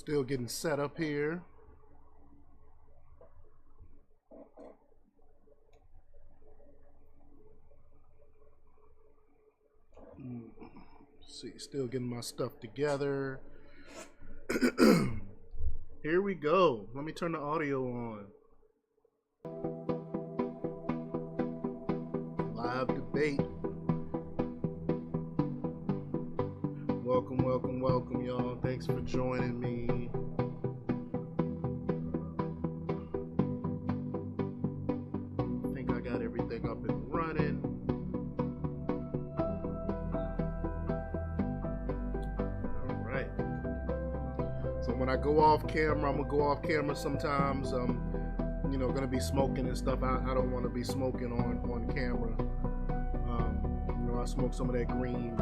Still getting set up here. See, still getting my stuff together. Here we go. Let me turn the audio on. Live debate. Welcome, welcome, welcome, y'all. Thanks for joining me. I think I got everything up and running. All right. So when I go off camera, I'm gonna go off camera sometimes. You know, gonna be smoking and stuff. I don't want to be smoking on camera. You know, I smoke some of that green.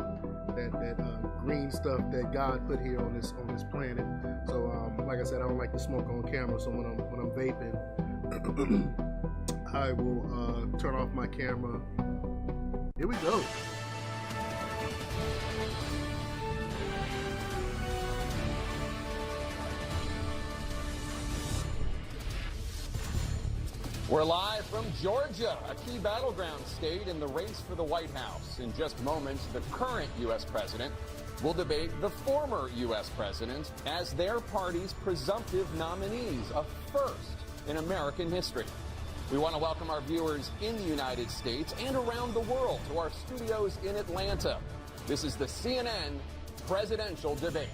That green stuff that God put here on this planet. So like I said, I don't like to smoke on camera. So when I'm vaping, I will turn off my camera. Here we go. We're live from Georgia, a key battleground state in the race for the White House. In just moments, the current U.S. president will debate the former U.S. president as their party's presumptive nominees, a first in American history. We want to welcome our viewers in the United States and around the world to our studios in Atlanta. This is the CNN presidential debate.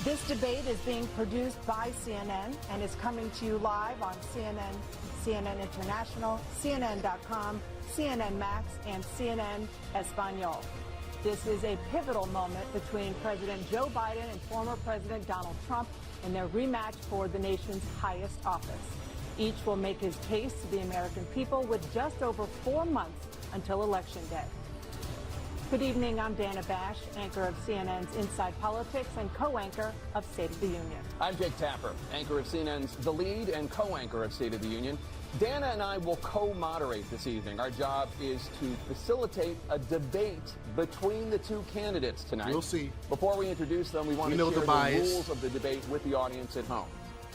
This debate is being produced by CNN and is coming to you live on CNN, CNN International, CNN.com, CNN Max, and CNN Espanol. This is a pivotal moment between President Joe Biden and former President Donald Trump in their rematch for the nation's highest office. Each will make his case to the American people with just over 4 months until Election Day. Good evening, I'm Dana Bash, anchor of CNN's Inside Politics and co-anchor of State of the Union. I'm Jake Tapper, anchor of CNN's The Lead and co-anchor of State of the Union. Dana and I will co-moderate this evening. Our job is to facilitate a debate between the two candidates tonight. We'll see. Before we introduce them, we want to share the rules of the debate with the audience at home.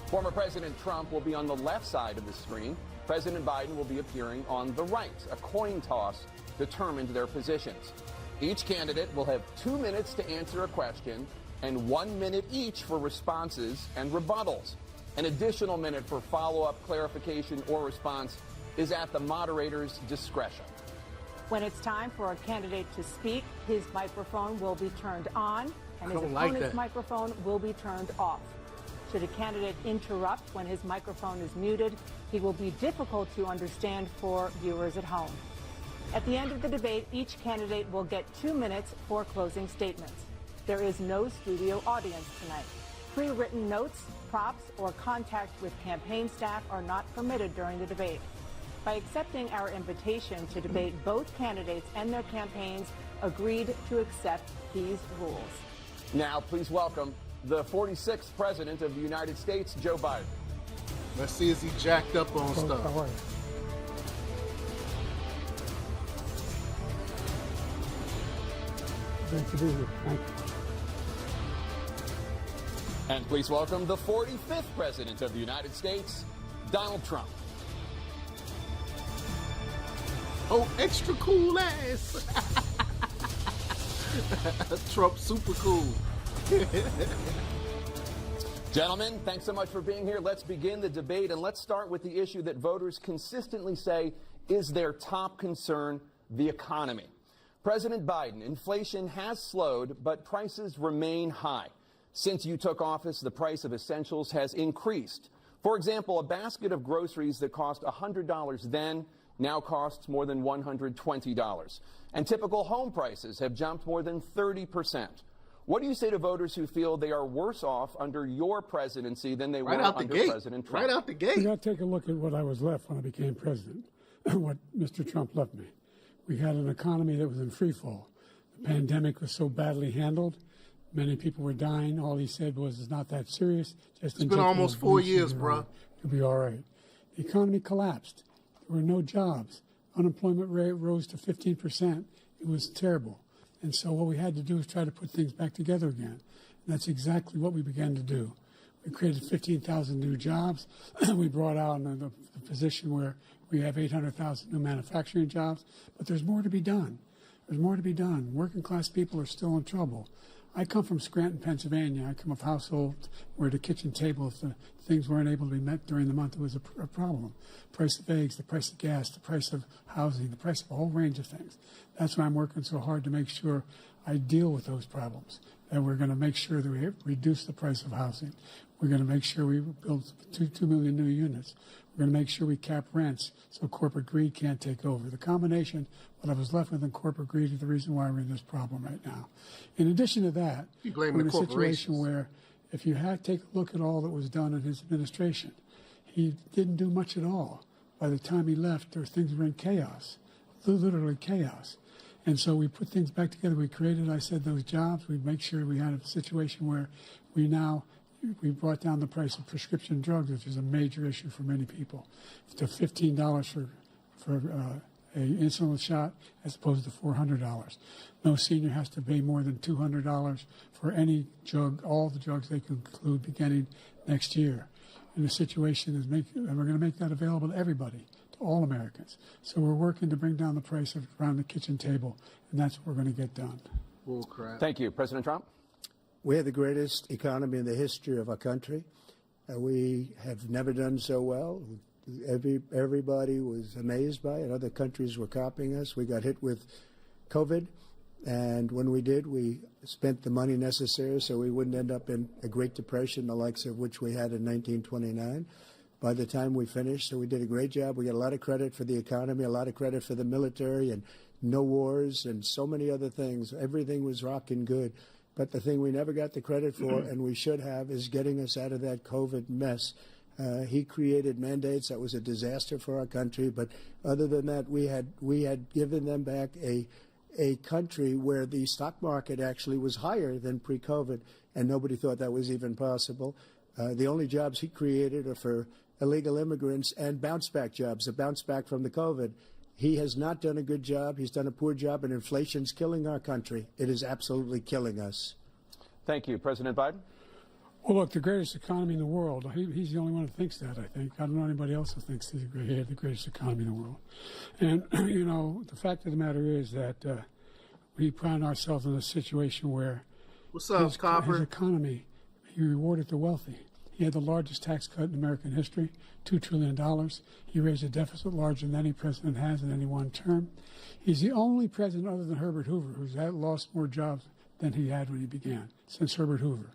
Former President Trump will be on the left side of the screen. President Biden will be appearing on the right. A coin toss determined their positions. Each candidate will have 2 minutes to answer a question and 1 minute each for responses and rebuttals. An additional minute for follow-up, clarification, or response is at the moderator's discretion. When it's time for a candidate to speak, his microphone will be turned on and his opponent's microphone will be turned off. Should a candidate interrupt when his microphone is muted, he will be difficult to understand for viewers at home. At the end of the debate, each candidate will get 2 minutes for closing statements. There is no studio audience tonight. Pre-written notes, props, or contact with campaign staff are not permitted during the debate. By accepting our invitation to debate, both candidates and their campaigns agreed to accept these rules. Now, please welcome the 46th President of the United States, Joe Biden. Let's see, is he jacked up on stuff? How are you? Great to be here. Thank you. And please welcome the 45th President of the United States, Donald Trump. Oh, extra cool ass. Trump super cool. Gentlemen, thanks so much for being here. Let's begin the debate, and let's start with the issue that voters consistently say is their top concern, the economy. President Biden, inflation has slowed, but prices remain high. Since you took office, the price of essentials has increased. For example, a basket of groceries that cost $100 then now costs more than $120. And typical home prices have jumped more than 30%. What do you say to voters who feel they are worse off under your presidency than they were under President Trump? Right out the gate. You got to take a look at what I was left when I became president, what Mr. Trump left me. We had an economy that was in free fall. The pandemic was so badly handled. Many people were dying. All he said was, it's not that serious. It's been almost 4 years, bro. You'll be all right. The economy collapsed. There were no jobs. Unemployment rate rose to 15%. It was terrible. And so what we had to do is try to put things back together again. And that's exactly what we began to do. We created 15,000 new jobs. We brought out the position where we have 800,000 new manufacturing jobs. But there's more to be done. There's more to be done. Working class people are still in trouble. I come from Scranton, Pennsylvania. I come of a household where the kitchen table, if the things weren't able to be met during the month, it was a problem. The price of eggs, the price of gas, the price of housing, the price of a whole range of things. That's why I'm working so hard to make sure I deal with those problems. And we're going to make sure that we reduce the price of housing. We're going to make sure we build 2 million new units. We're going to make sure we cap rents so corporate greed can't take over. The combination, what I was left with in corporate greed, is the reason why we're in this problem right now. In addition to that, we're in a situation where if you take a look at all that was done in his administration, he didn't do much at all. By the time he left, things were in chaos, literally chaos. And so we put things back together. We created, I said, those jobs. We make sure we had a situation where we brought down the price of prescription drugs, which is a major issue for many people, to $15 for an insulin shot as opposed to $400. No senior has to pay more than $200 for any drug, all the drugs they can include beginning next year. And the situation is and we're going to make that available to everybody, to all Americans. So we're working to bring down the price around the kitchen table, and that's what we're going to get done. Bull crap. Thank you. President Trump? We have the greatest economy in the history of our country. We have never done so well. Everybody was amazed by it. Other countries were copying us. We got hit with COVID, and when we did, we spent the money necessary so we wouldn't end up in a Great Depression, the likes of which we had in 1929. By the time we finished, so we did a great job. We got a lot of credit for the economy, a lot of credit for the military, and no wars, and so many other things. Everything was rocking good. But the thing we never got the credit for, and we should have, is getting us out of that COVID mess. He created mandates that was a disaster for our country. But other than that, we had given them back a country where the stock market actually was higher than pre-COVID, and nobody thought that was even possible. The only jobs he created are for illegal immigrants and bounce-back jobs, a bounce back from the COVID. He has not done a good job. He's done a poor job, and inflation's killing our country. It is absolutely killing us. Thank you. President Biden? Well, look, the greatest economy in the world, he's the only one who thinks that, I think. I don't know anybody else who thinks he had the greatest economy in the world. And, you know, the fact of the matter is that we found ourselves in a situation where his economy, he rewarded the wealthy. He had the largest tax cut in American history, $2 trillion. He raised a deficit larger than any president has in any one term. He's the only president other than Herbert Hoover who's lost more jobs than he had when he began, since Herbert Hoover.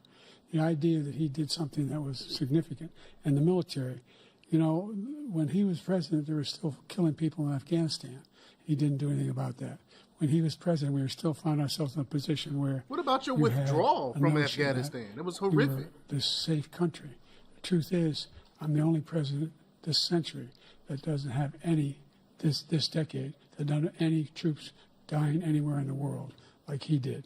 The idea that he did something that was significant. And the military, you know, when he was president, they were still killing people in Afghanistan. He didn't do anything about that. When he was president, we were still finding ourselves in a position where... What about your withdrawal from Afghanistan? It was horrific. We were this safe country. The truth is, I'm the only president this century that doesn't have this decade, that doesn't have any troops dying anywhere in the world like he did.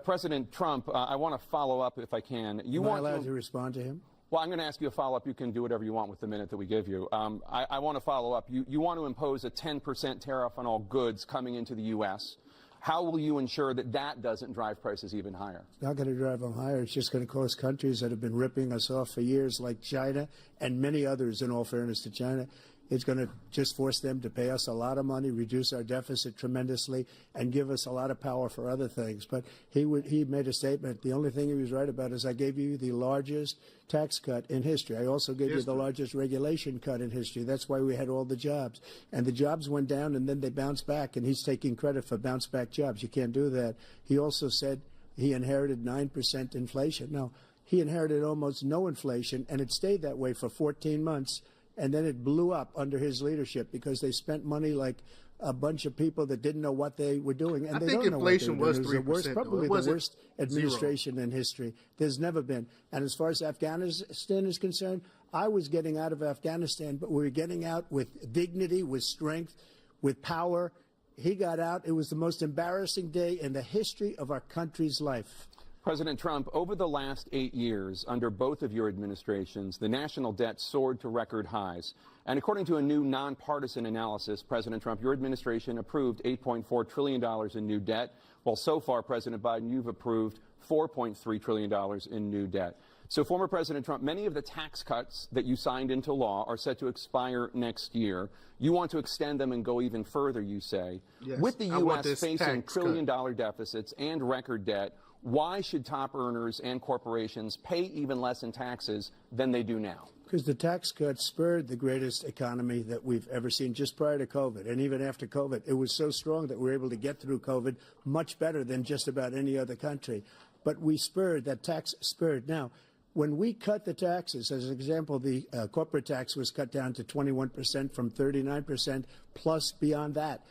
President Trump, I want to follow up if I can. Am I allowed to respond to him? Well, I'm going to ask you a follow-up. You can do whatever you want with the minute that we give you. I want to follow up. You want to impose a 10% tariff on all goods coming into the U.S. How will you ensure that that doesn't drive prices even higher? It's not going to drive them higher. It's just going to cost countries that have been ripping us off for years, like China and many others, in all fairness to China. It's going to just force them to pay us a lot of money, reduce our deficit tremendously, and give us a lot of power for other things. But he made a statement. The only thing he was right about is I gave you the largest tax cut in history. I also gave you the largest regulation cut in history. That's why we had all the jobs. And the jobs went down, and then they bounced back, and he's taking credit for bounce-back jobs. You can't do that. He also said he inherited 9% inflation. No, he inherited almost no inflation, and it stayed that way for 14 months. And then it blew up under his leadership because they spent money like a bunch of people that didn't know what they were doing. And I think inflation was 3%. It was probably the worst administration in history. There's never been. And as far as Afghanistan is concerned, I was getting out of Afghanistan, but we were getting out with dignity, with strength, with power. He got out. It was the most embarrassing day in the history of our country's life. President Trump, over the last 8 years, under both of your administrations, the national debt soared to record highs, And according to a new nonpartisan analysis, President Trump, your administration approved $8.4 trillion in new debt. Well, so far, President Biden, you've approved $4.3 trillion in new debt. So, former President Trump, many of the tax cuts that you signed into law are set to expire next year. You want to extend them and go even further, you say. Yes, with the U.S. facing trillion-dollar deficits and record debt, why should top earners and corporations pay even less in taxes than they do now? Because the tax cuts spurred the greatest economy that we've ever seen just prior to COVID. And even after COVID, it was so strong that we were able to get through COVID much better than just about any other country. But we spurred, that tax spurred. Now, when we cut the taxes, as an example, the corporate tax was cut down to 21% from 39%, plus beyond that.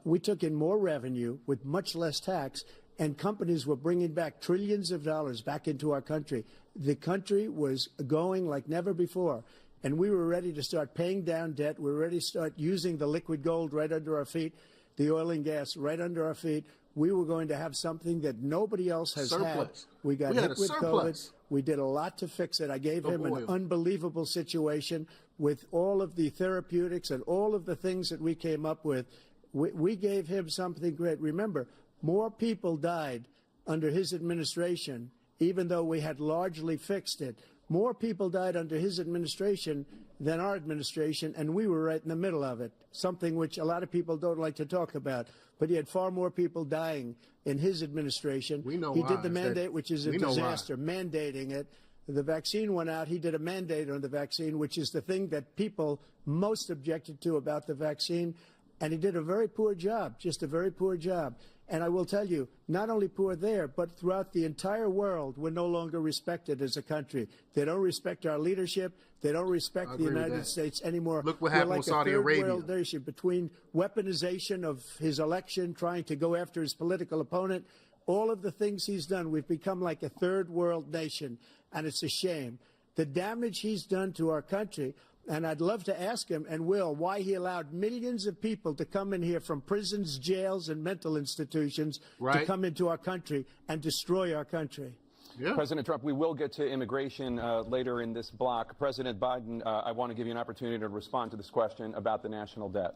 We took in more revenue with much less tax, and companies were bringing back trillions of dollars back into our country. The country was going like never before, and we were ready to start paying down debt. We were ready to start using the liquid gold right under our feet, the oil and gas right under our feet. We were going to have something that nobody else has had. We got hit with COVID. We did a lot to fix it. I gave him an unbelievable situation with all of the therapeutics and all of the things that we came up with. We gave him something great. Remember, more people died under his administration, even though we had largely fixed it. More people died under his administration than our administration, and we were right in the middle of it, something which a lot of people don't like to talk about. But he had far more people dying in his administration. We know he why. did the mandate, which is a disaster, mandating it. The vaccine went out. He did a mandate on the vaccine, which is the thing that people most objected to about the vaccine. And he did a very poor job, just a very poor job. And I will tell you, not only poor there, but throughout the entire world, we're no longer respected as a country. They don't respect our leadership. They don't respect the United States anymore. Look what happened with Saudi Arabia. We're like a third world nation. Between weaponization of his election, trying to go after his political opponent, all of the things he's done, we've become like a third world nation, and it's a shame. The damage he's done to our country. And I'd love to ask him, and will, why he allowed millions of people to come in here from prisons, jails, and mental institutions to come into our country and destroy our country. Yeah. President Trump, we will get to immigration later in this block. President Biden, I want to give you an opportunity to respond to this question about the national debt.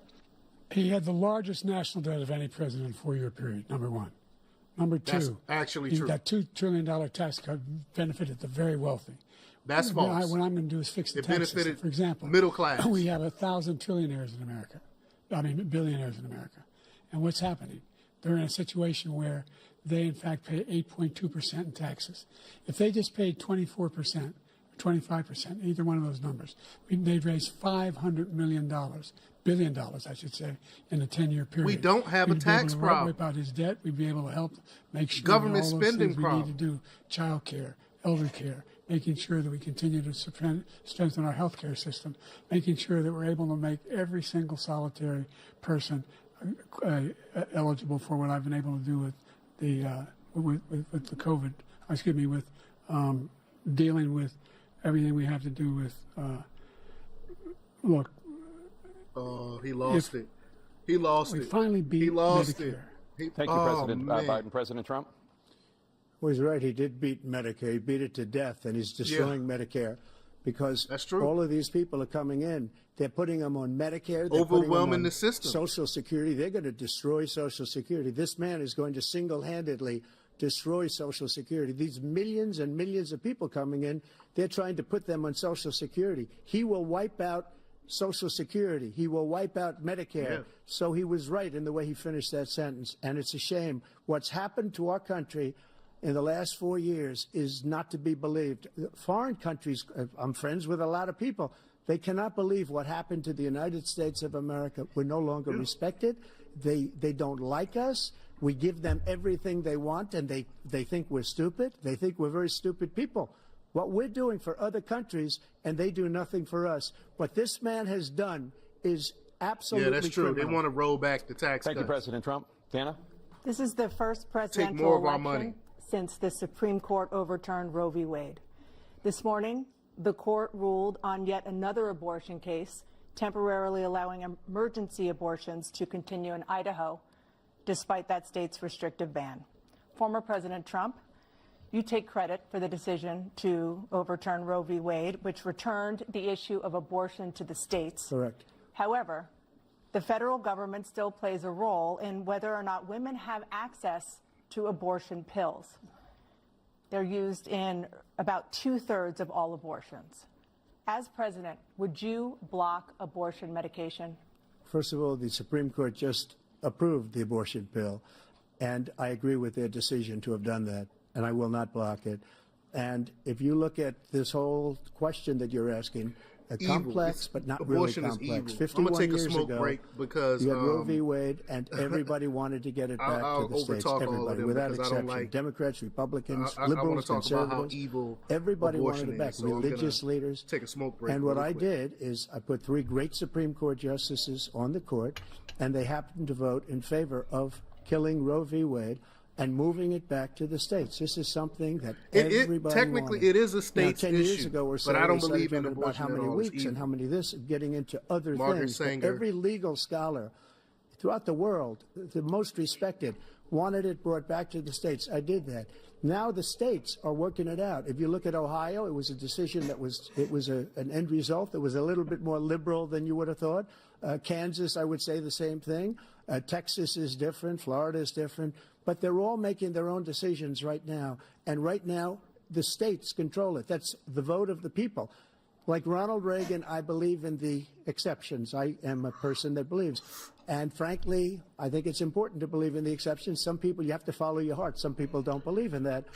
He had the largest national debt of any president in a 4-year period, number one. Number two, that's actually true. That $2 trillion tax cut benefited the very wealthy. That's false. What I'm going to do is fix the tax system. For example, middle class. We have 1,000 trillionaires in America. I mean, billionaires in America. And what's happening? They're in a situation where they, in fact, pay 8.2% in taxes. If they just paid 24%, 25%, either one of those numbers, they'd raise $500 billion, I should say, in a 10-year period. We don't have a tax problem. Wipe out his debt. We'd be able to help make sure government all those spending things we need to do, child care, elder care, making sure that we continue to strengthen our health care system, making sure that we're able to make every single solitary person eligible for what I've been able to do with the with the COVID, with dealing with everything we have to do with, look. Oh, he lost it. He lost it. We finally beat Medicare. Thank you, President Biden. President Trump? Well, he's right. He did beat Medicare. He beat it to death, and he's destroying Medicare because that's true. All of these people are coming in. They're putting them on Medicare. They're overwhelming the system. Social Security. They're going to destroy Social Security. This man is going to single-handedly destroy Social Security. These millions and millions of people coming in, they're trying to put them on Social Security. He will wipe out Social Security. He will wipe out Medicare. Yeah. So he was right in the way he finished that sentence. And it's a shame. What's happened to our country in the last 4 years is not to be believed. Foreign countries, I'm friends with a lot of people, they cannot believe what happened to the United States of America. We're no longer respected. They don't like us. We give them everything they want, and they think we're stupid. They think we're very stupid people. What we're doing for other countries, and they do nothing for us. What this man has done is absolutely that's true. criminal. They want to roll back the tax Thank cuts. you, President Trump. Dana? This is the first presidential Take more of our election money. Since the Supreme Court overturned Roe v. Wade. This morning, the court ruled on yet another abortion case, temporarily allowing emergency abortions to continue in Idaho, despite that state's restrictive ban. Former President Trump, You take credit for the decision to overturn Roe v. Wade, which returned the issue of abortion to the states. Correct. However, the federal government still plays a role in whether or not women have access to abortion pills. They're used in about 2/3 of all abortions. As president, would you block abortion medication? First of all, the Supreme Court just approved the abortion pill, and I agree with their decision to have done that, and I will not block it. And if you look at this whole question that you're asking, complex, but not really complex. 51 years ago, because you had Roe v. Wade, and everybody wanted to get it back to the states. Everybody, without exception. Democrats, Republicans, liberals, conservatives. Everybody wanted it back. Religious leaders. Take a smoke break. And what I did is I put 3 great Supreme Court justices on the court, and they happened to vote in favor of killing Roe v. Wade and moving it back to the states. This is something that everybody technically wanted. it is a state's now, 10 years ago or so, but I don't they believe in about abortion how many at all. weeks and how many this, getting into other Margaret things. But Sanger. every legal scholar throughout the world, the most respected, wanted it brought back to the states. I did that. Now the states are working it out. If you look at Ohio, it was a decision that was an end result that was a little bit more liberal than you would have thought. Kansas, I would say the same thing. Texas is different. Florida is different. But they're all making their own decisions right now. And right now, the states control it. That's the vote of the people. Like Ronald Reagan, I believe in the exceptions. I am a person that believes. And frankly, I think it's important to believe in the exceptions. Some people, you have to follow your heart. Some people don't believe in that.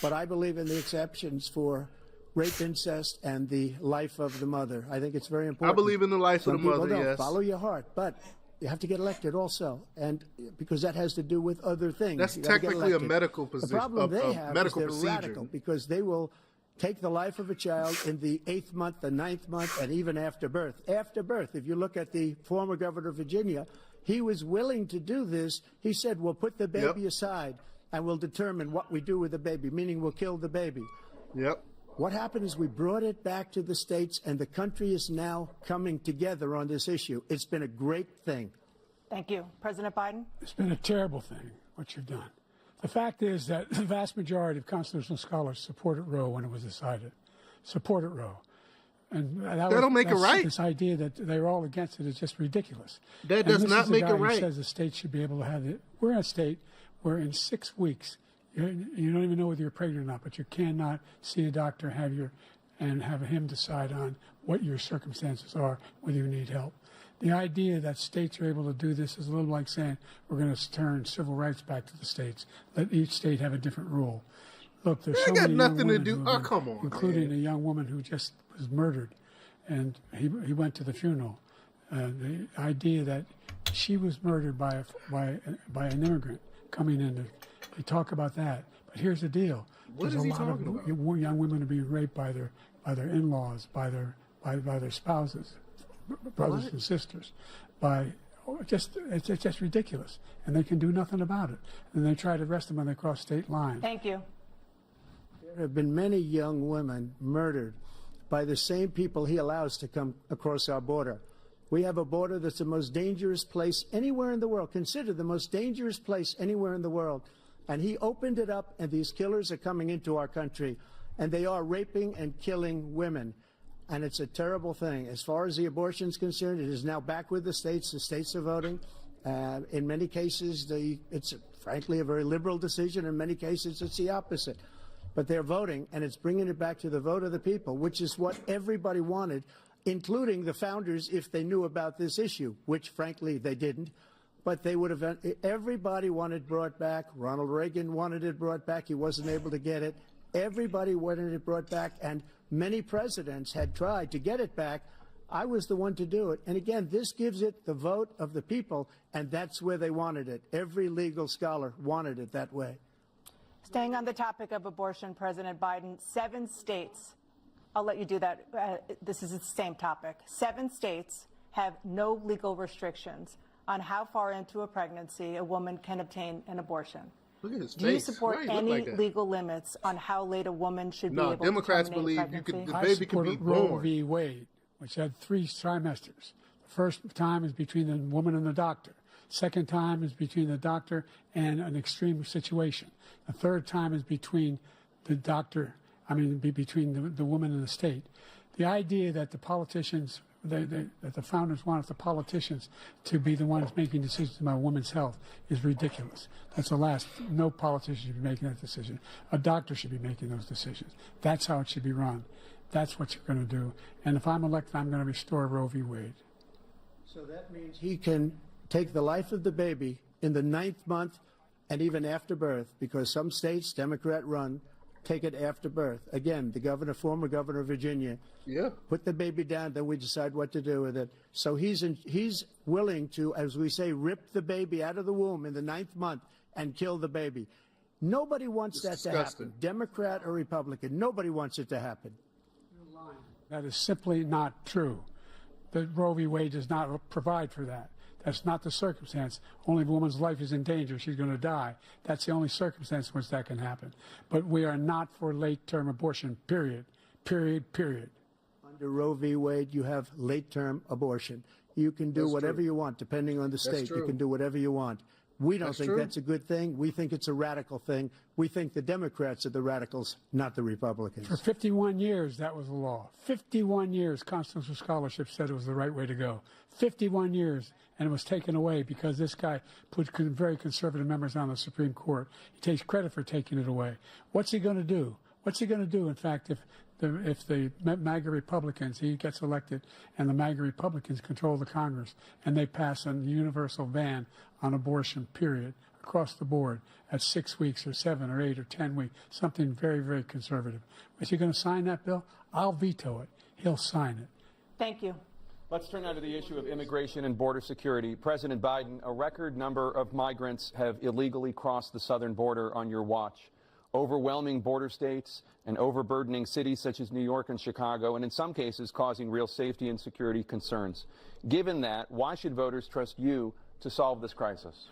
But I believe in the exceptions for rape, incest, and the life of the mother. I think it's very important. I believe in the life of the mother, don't. yes. Follow your heart. But you have to get elected also, and because that has to do with other things. That's technically a medical position. The problem they have medical is they're radical because they will take the life of a child in the 8th month, the 9th month, and even after birth. After birth, if you look at the former governor of Virginia, he was willing to do this. He said, we'll put the baby aside and we'll determine what we do with the baby, meaning we'll kill the baby. Yep. What happened is we brought it back to the states, and the country is now coming together on this issue. It's been a great thing. Thank you. President Biden? It's been a terrible thing, what you've done. The fact is that the vast majority of constitutional scholars supported Roe when it was decided. Supported Roe. And that don't make it right. This idea that they're all against it is just ridiculous. That does not make it right. Who says the state should be able to have it. We're in a state where in 6 weeks, you don't even know whether you're pregnant or not, but you cannot see a doctor and have him decide on what your circumstances are, whether you need help. The idea that states are able to do this is a little like saying we're going to turn civil rights back to the states. Let each state have a different rule. Look, there's so many young women come on, including a young woman who just was murdered, and he went to the funeral. The idea that she was murdered by an immigrant coming in. They talk about that, but here's the deal: what there's is a lot of young women are being raped by their in-laws, by their spouses, brothers and sisters. It's just ridiculous, and they can do nothing about it. And they try to arrest them when they cross state lines. Thank you. There have been many young women murdered by the same people he allows to come across our border. We have a border that's the most dangerous place anywhere in the world, considered the most dangerous place anywhere in the world. And he opened it up, and these killers are coming into our country, and they are raping and killing women. And it's a terrible thing. As far as the abortion is concerned, it is now back with the states. The states are voting. In many cases, it's frankly a very liberal decision. In many cases, it's the opposite. But they're voting, and it's bringing it back to the vote of the people, which is what everybody wanted, including the founders, if they knew about this issue, which, frankly, they didn't. But they would have. Everybody wanted it brought back. Ronald Reagan wanted it brought back. He wasn't able to get it. Everybody wanted it brought back, and many presidents had tried to get it back. I was the one to do it. And again, this gives it the vote of the people, and that's where they wanted it. Every legal scholar wanted it that way. Staying on the topic of abortion, President Biden, 7 states, I'll let you do that. This is the same topic. 7 states have no legal restrictions on how far into a pregnancy a woman can obtain an abortion. Look at his face. Do you support any like legal limits on how late a woman should be able Democrats to terminate believe pregnancy? the baby can be born. Roe v. Wade, which had 3 trimesters. The first time is between the woman and the doctor. Second time is between the doctor and an extreme situation. The third time is between the doctor, between the woman and the state. The idea that the politicians, that the founders wanted the politicians to be the ones making decisions about women's health is ridiculous. That's the last. No politician should be making that decision. A doctor should be making those decisions. That's how it should be run. That's what you're going to do. And if I'm elected, I'm going to restore Roe v. Wade. So that means he can take the life of the baby in the 9th month and even after birth, because some states, Democrat run, take it after birth. Again, the former governor of Virginia, put the baby down, then we decide what to do with it. So he's willing to, as we say, rip the baby out of the womb in the 9th month and kill the baby. Nobody wants that to happen, Democrat or Republican. Nobody wants it to happen. That is simply not true. The Roe v. Wade does not provide for that. That's not the circumstance. Only if a woman's life is in danger, she's going to die. That's the only circumstance in which that can happen. But we are not for late-term abortion, period. Period, period. Under Roe v. Wade, you have late-term abortion. You can do whatever you want, depending on the state. You can do whatever you want. We don't think that's a good thing. We think it's a radical thing. We think the Democrats are the radicals, not the Republicans. For 51 years, that was the law. 51 years, constitutional scholarship said it was the right way to go. 51 years, and it was taken away because this guy put very conservative members on the Supreme Court. He takes credit for taking it away. What's he going to do? What's he going to do, in fact, if the MAGA Republicans, he gets elected, and the MAGA Republicans control the Congress, and they pass a universal ban on abortion, period, across the board at 6 weeks or 7 or 8 or 10 weeks, something very, very conservative. Is he going to sign that bill? I'll veto it. He'll sign it. Thank you. Let's turn now to the issue of immigration and border security. President Biden, a record number of migrants have illegally crossed the southern border on your watch. Overwhelming border states and overburdening cities such as New York and Chicago, and in some cases causing real safety and security concerns. Given that, why should voters trust you to solve this crisis?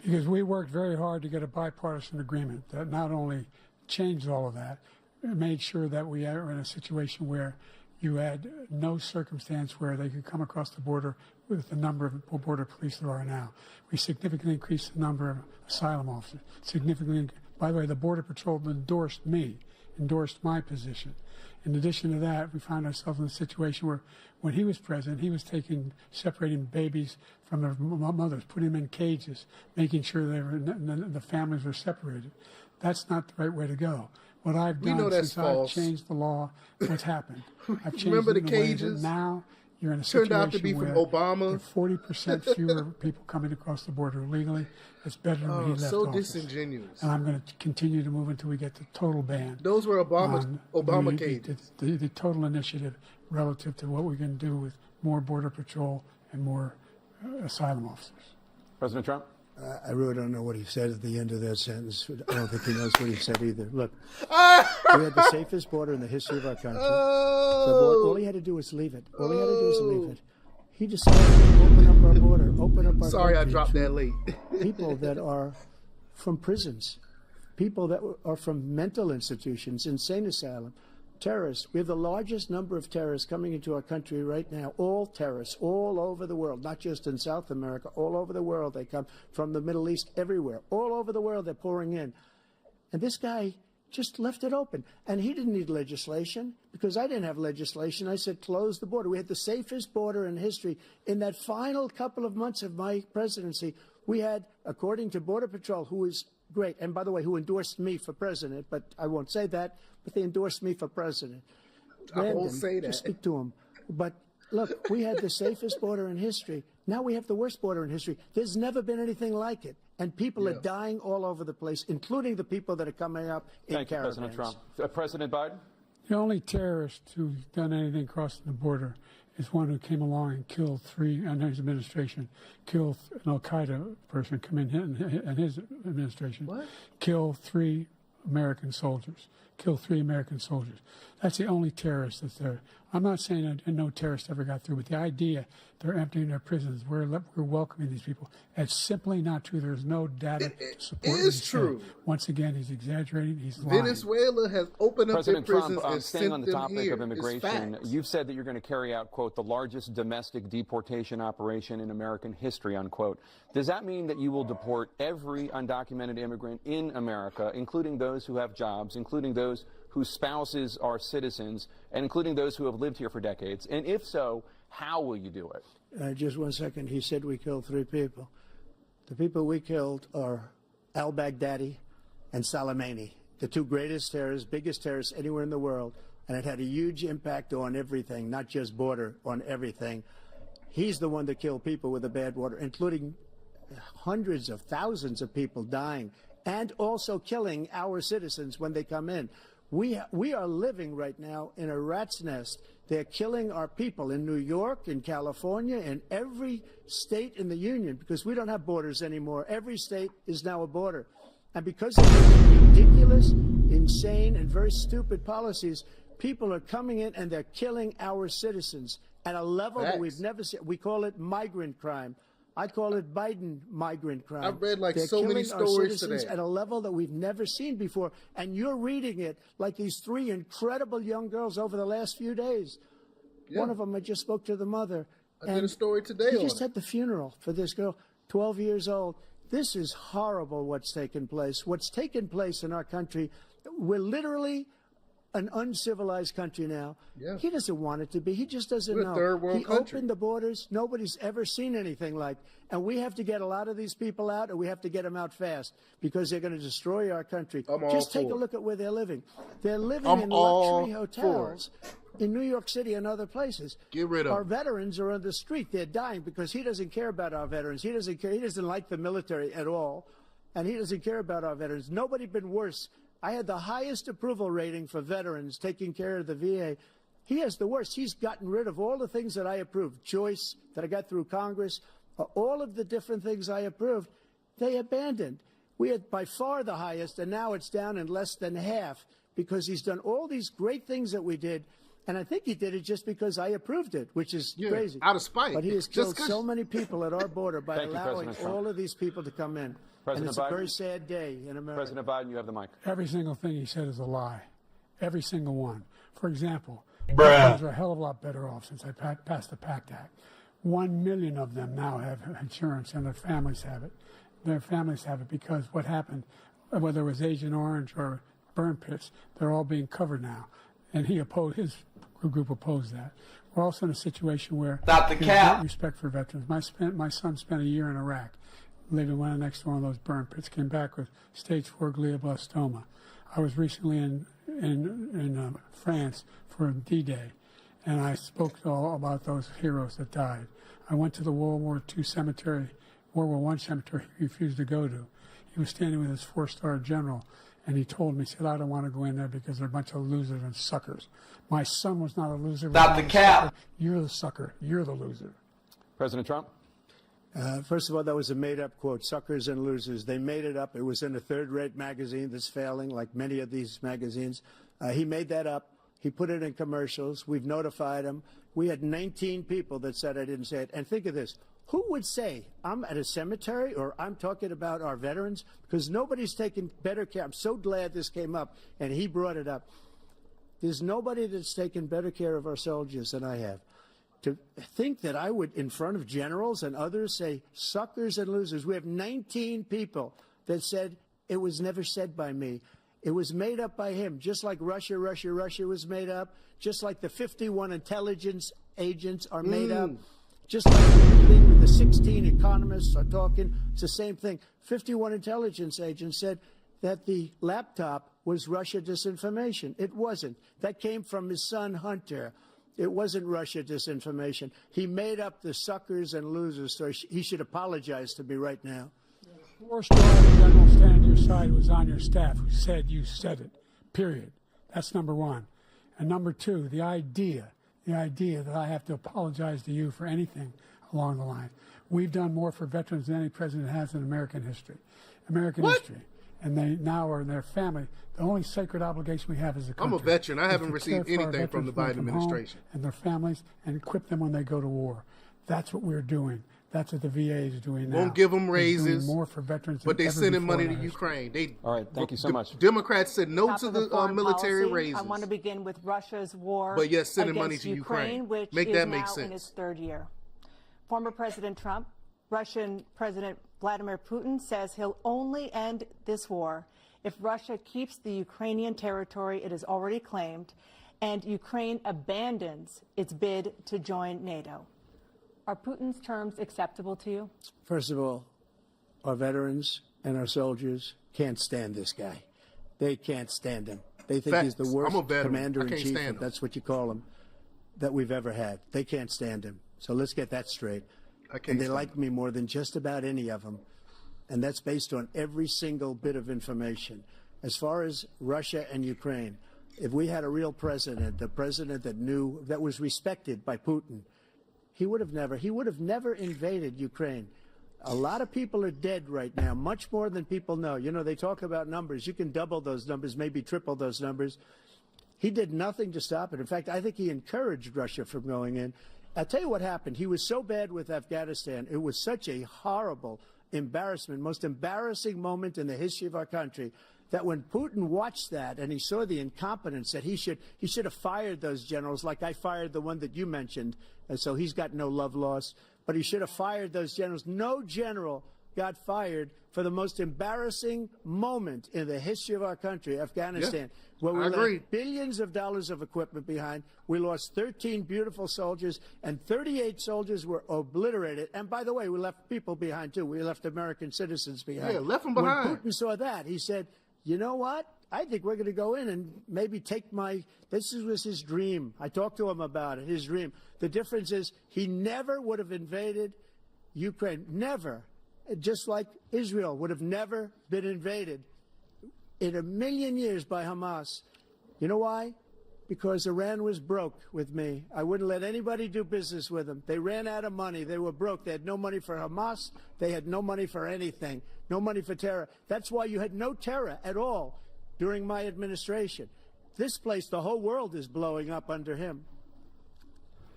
Because we worked very hard to get a bipartisan agreement that not only changed all of that, it made sure that we are in a situation where you had no circumstance where they could come across the border with the number of border police there are now. We significantly increased the number of asylum officers. By the way, the Border Patrol endorsed my position. In addition to that, we found ourselves in a situation where when he was president, he was separating babies from their mothers, putting them in cages, making sure the families were separated. That's not the right way to go. What I've done since I've changed the law, what's happened? I've changed Remember the cages? Now you're in a situation turned out to be from where Obama. there are 40% fewer people coming across the border illegally. It's better than when he left so office. disingenuous. And I'm going to continue to move until we get the total ban. Those were Obama cages. The total initiative relative to what we can do with more Border Patrol and more asylum officers. President Trump? I really don't know what he said at the end of that sentence. I don't think he knows what he said either. Look, we had the safest border in the history of our country. All he had to do was leave it. All he had to do was leave it. He decided to open up our border, open up our Sorry, I country dropped to that late. people that are from prisons, people that are from mental institutions, insane asylum, terrorists. We have the largest number of terrorists coming into our country right now, all terrorists, all over the world, not just in South America, all over the world. They come from the Middle East, everywhere. All over the world, they're pouring in. And this guy just left it open. And he didn't need legislation because I didn't have legislation. I said, close the border. We had the safest border in history. In that final couple of months of my presidency, we had, according to Border Patrol, who is great, and by the way, who endorsed me for president, but I won't say that, but they endorsed me for president. I won't say that. Just speak to him. But look, we had the safest border in history. Now we have the worst border in history. There's never been anything like it. And people are dying all over the place, including the people that are coming up in caravans. Thank you, President Trump. President Biden? The only terrorist who's done anything crossing the border is one who came along and killed three, under his administration, killed an al-Qaeda person come in his administration, killed 3 American soldiers. That's the only terrorist that's there. I'm not saying that no terrorist ever got through, but the idea they're emptying their prisons, we're welcoming these people, it's simply not true. There's no data to support it. It is true. Once again, he's exaggerating. He's lying. Venezuela has opened up their prisons and staying sent on the them topic here. of immigration, you've said that you're going to carry out, quote, the largest domestic deportation operation in American history, unquote. Does that mean that you will deport every undocumented immigrant in America, including those who have jobs, including those those whose spouses are citizens, and including those who have lived here for decades? And if so, how will you do it? Just 1 second. He said we killed 3 people. The people we killed are al-Baghdadi and Soleimani, the 2 greatest terrorists, biggest terrorists anywhere in the world. And it had a huge impact on everything, not just border, on everything. He's the one that killed people with the bad water, including hundreds of thousands of people dying, and also killing our citizens when they come in. We are living right now in a rat's nest. They're killing our people in New York, in California, in every state in the union, because we don't have borders anymore. Every state is now a border. And because of these ridiculous, insane, and very stupid policies, people are coming in and they're killing our citizens at a level that we've never seen. We call it migrant crime. I call it Biden migrant crime. I've read like they're so many killing our stories citizens today at a level that we've never seen before. And you're reading it like these 3 incredible young girls over the last few days. Yeah. One of them, I just spoke to the mother. I did a story today He on just it. had the funeral for this girl, 12 years old. This is horrible what's taken place. What's taken place in our country, we're literally an uncivilized country now. Yeah. He doesn't want it to be. He just doesn't We're know. a third world he country. opened the borders. Nobody's ever seen anything like. And we have to get a lot of these people out, and we have to get them out fast, because they're going to destroy our country. I'm all Just take for a it. look at where they're living. They're living I'm in all luxury hotels in New York City and other places. Get rid of Our them. veterans are on the street. They're dying because he doesn't care about our veterans. He doesn't care. He doesn't like the military at all, and he doesn't care about our veterans. Nobody been worse. I had the highest approval rating for veterans taking care of the VA. He has the worst. He's gotten rid of all the things that I approved, choice that I got through Congress, all of the different things I approved, they abandoned. We had by far the highest, and now it's down in less than half, because he's done all these great things that we did. And I think he did it just because I approved it, which is crazy. Out of spite. But he has Just killed 'cause- so many people at our border by Thank you, allowing President Trump. all of these people to come in. President And it's Biden. a very sad day in America. President Biden, you have the mic. Every single thing he said is a lie. Every single one. For example, veterans are a hell of a lot better off since I passed the PACT Act. 1 million of them now have insurance, and their families have it. Their families have it because what happened, whether it was Agent Orange or burn pits, they're all being covered now. And he opposed, his group opposed that. We're also in a situation where Stop the there's cap. great respect for veterans. My son spent a year in Iraq, living right next to one of those burn pits, came back with stage 4 glioblastoma. I was recently in France for D-Day, and I spoke all about those heroes that died. I went to the World War II cemetery, World War I cemetery he refused to go to. He was standing with his 4-star general, and he told me, he said, I don't want to go in there because they're a bunch of losers and suckers. My son was not a loser. Stop the cap. You're the sucker. You're the loser. President Trump? First of all, that was a made-up quote, suckers and losers. They made it up. It was in a third-rate magazine that's failing, like many of these magazines. He made that up. He put it in commercials. We've notified him. We had 19 people that said I didn't say it. And think of this. Who would say I'm at a cemetery or I'm talking about our veterans? Because nobody's taken better care. I'm so glad this came up, and he brought it up. There's nobody that's taken better care of our soldiers than I have. To think that I would, in front of generals and others, say suckers and losers. We have 19 people that said it was never said by me. It was made up by him, just like Russia was made up, just like the 51 intelligence agents are made up, just like everything with the 16 economists are talking. It's the same thing. 51 intelligence agents said that the laptop was Russia disinformation. It wasn't. That came from his son, Hunter. It wasn't Russia disinformation. He made up the suckers and losers, so he should apologize to me right now. 4-star general standing to your side who was on your staff who said you said it, period. That's number one. And number two, the idea that I have to apologize to you for anything along the line. We've done more for veterans than any president has in American history. History. And they now are in their family. The only sacred obligation we have as a country. I'm a veteran. I is haven't to received care for our anything from the veterans when Biden they come home administration. and their families, and equip them when they go to war. That's what we're doing. That's what the VA is doing now. Won't give them They're doing raises, more for veterans but than they ever sending before money in to our history. Ukraine. All right, thank you so much. Democrats said no Top to of the foreign military policy, raises. I want to begin with Russia's war But yet sending money against to Ukraine. which Make is that now make in sense. its third year. Former President Trump, Russian President Vladimir Putin says he'll only end this war if Russia keeps the Ukrainian territory it has already claimed and Ukraine abandons its bid to join NATO. Are Putin's terms acceptable to you? First of all, our veterans and our soldiers can't stand this guy. They can't stand him. They think he's the worst commander-in-chief, if that's what you call him, that we've ever had. They can't stand him. So let's get that straight. And they like me more than just about any of them. And that's based on every single bit of information. As far as Russia and Ukraine, if we had a real president, a president that knew, that was respected by Putin, he would have never invaded Ukraine. A lot of people are dead right now, much more than people know. You know, they talk about numbers. You can double those numbers, maybe triple those numbers. He did nothing to stop it. In fact, I think he encouraged Russia from going in. I'll tell you what happened. He was so bad with Afghanistan. It was such a horrible embarrassment, most embarrassing moment in the history of our country, that when Putin watched that and he saw the incompetence, that he should have fired those generals, like I fired the one that you mentioned, and so he's got no love lost. But he should have fired those generals. No general got fired for the most embarrassing moment in the history of our country, Afghanistan, where we left billions of dollars of equipment behind. We lost 13 beautiful soldiers, and 38 soldiers were obliterated. And by the way, we left people behind, too. We left American citizens behind. Yeah, left them behind. When Putin saw that, he said, you know what? I think we're going to go in and maybe take this was his dream. I talked to him about it, his dream. The difference is he never would have invaded Ukraine. Never. Just like Israel would have never been invaded in a million years by Hamas. You know why? Because Iran was broke with me. I wouldn't let anybody do business with them. They ran out of money. They were broke. They had no money for Hamas. They had no money for anything. No money for terror. That's why you had no terror at all during my administration. This place, the whole world is blowing up under him.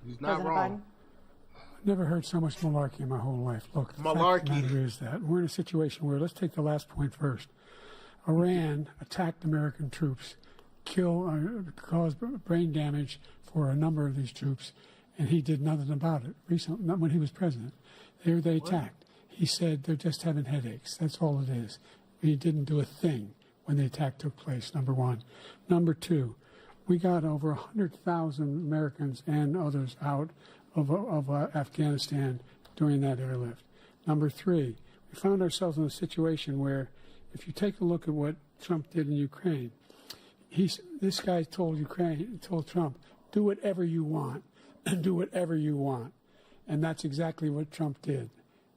He's not wrong. Never heard so much malarkey in my whole life. Look, the fact of the matter is that we're in a situation where, let's take the last point first. Iran attacked American troops, caused brain damage for a number of these troops, and he did nothing about it. Recently, not when he was president. They attacked. He said they're just having headaches. That's all it is. He didn't do a thing when the attack took place, number one. Number two, we got over 100,000 Americans and others out of Afghanistan during that airlift. Number three, we found ourselves in a situation where, if you take a look at what Trump did in Ukraine, this guy told Trump, do whatever you want, and do whatever you want. And that's exactly what Trump did.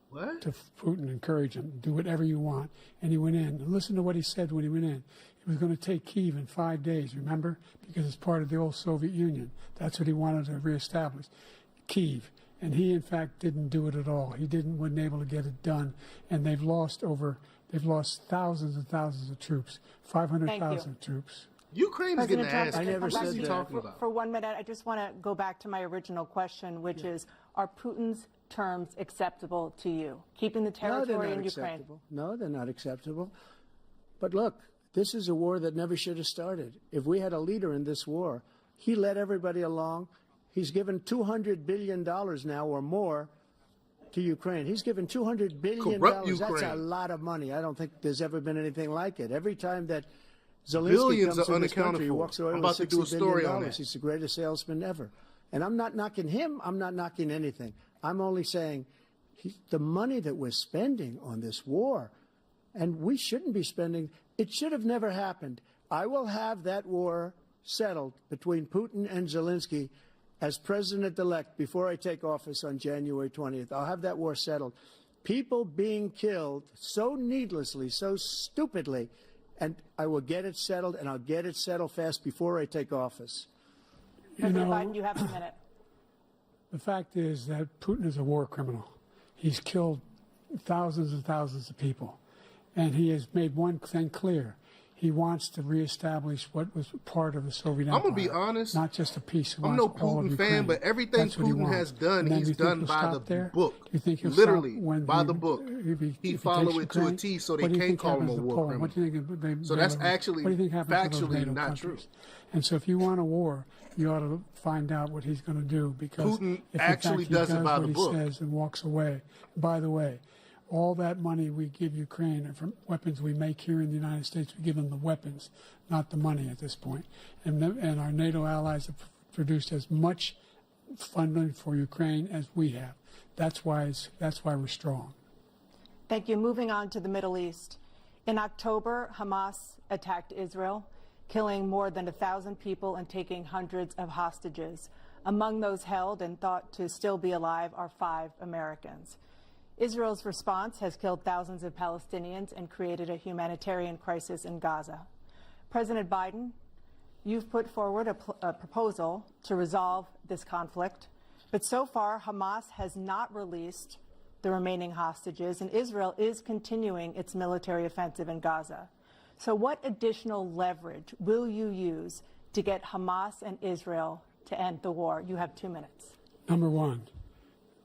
What? To Putin, encourage him, do whatever you want. And he went in. And listen to what he said when he went in. He was going to take Kyiv in 5 days, remember? Because it's part of the old Soviet Union. That's what he wanted to reestablish. Kyiv, and he in fact didn't do it at all. He wasn't able to get it done, and they've lost thousands and thousands of troops, 500,000 troops. Ukraine is getting ass. I never said that. Talking about? For 1 minute, I just want to go back to my original question, which is, are Putin's terms acceptable to you? Keeping the territory in Ukraine? Acceptable. No, they're not acceptable. But look, this is a war that never should have started. If we had a leader in this war, he led everybody along. He's given $200 billion now or more to Ukraine. He's given $200 billion. That's a lot of money. I don't think there's ever been anything like it. Every time that Zelensky comes to this country, he walks away with $60 billion. He's the greatest salesman ever. And I'm not knocking him. I'm not knocking anything. I'm only saying the money that we're spending on this war, and we shouldn't be spending, it should have never happened. I will have that war settled between Putin and Zelensky as president-elect before I take office on January 20th. I'll have that war settled. People being killed so needlessly, so stupidly, and I will get it settled, and I'll get it settled fast before I take office. President Biden, you have a minute. The fact is that Putin is a war criminal. He's killed thousands and thousands of people, and he has made one thing clear. He wants to reestablish what was part of the Soviet Empire. I'm going to be honest. Not just a piece. I'm no Putin fan, but everything Putin has done, he's done by the book. You think literally, by the book. He followed it to a T so they can't call him a war criminal. What do you think so that's actually factually not countries? True. And so if you want a war, you ought to find out what he's going to do, because Putin if actually does it by the book. He says and walks away. By the way, All that money we give Ukraine are from weapons we make here in the United States. We give them the weapons, not the money at this point. And our NATO allies have produced as much funding for Ukraine as we have. That's why we're strong. Thank you. Moving on to the Middle East. In October, Hamas attacked Israel, killing more than 1,000 people and taking hundreds of hostages. Among those held and thought to still be alive are 5 Americans. Israel's response has killed thousands of Palestinians and created a humanitarian crisis in Gaza. President Biden, you've put forward a proposal to resolve this conflict, but so far Hamas has not released the remaining hostages, and Israel is continuing its military offensive in Gaza. So what additional leverage will you use to get Hamas and Israel to end the war? You have 2 minutes. Number one,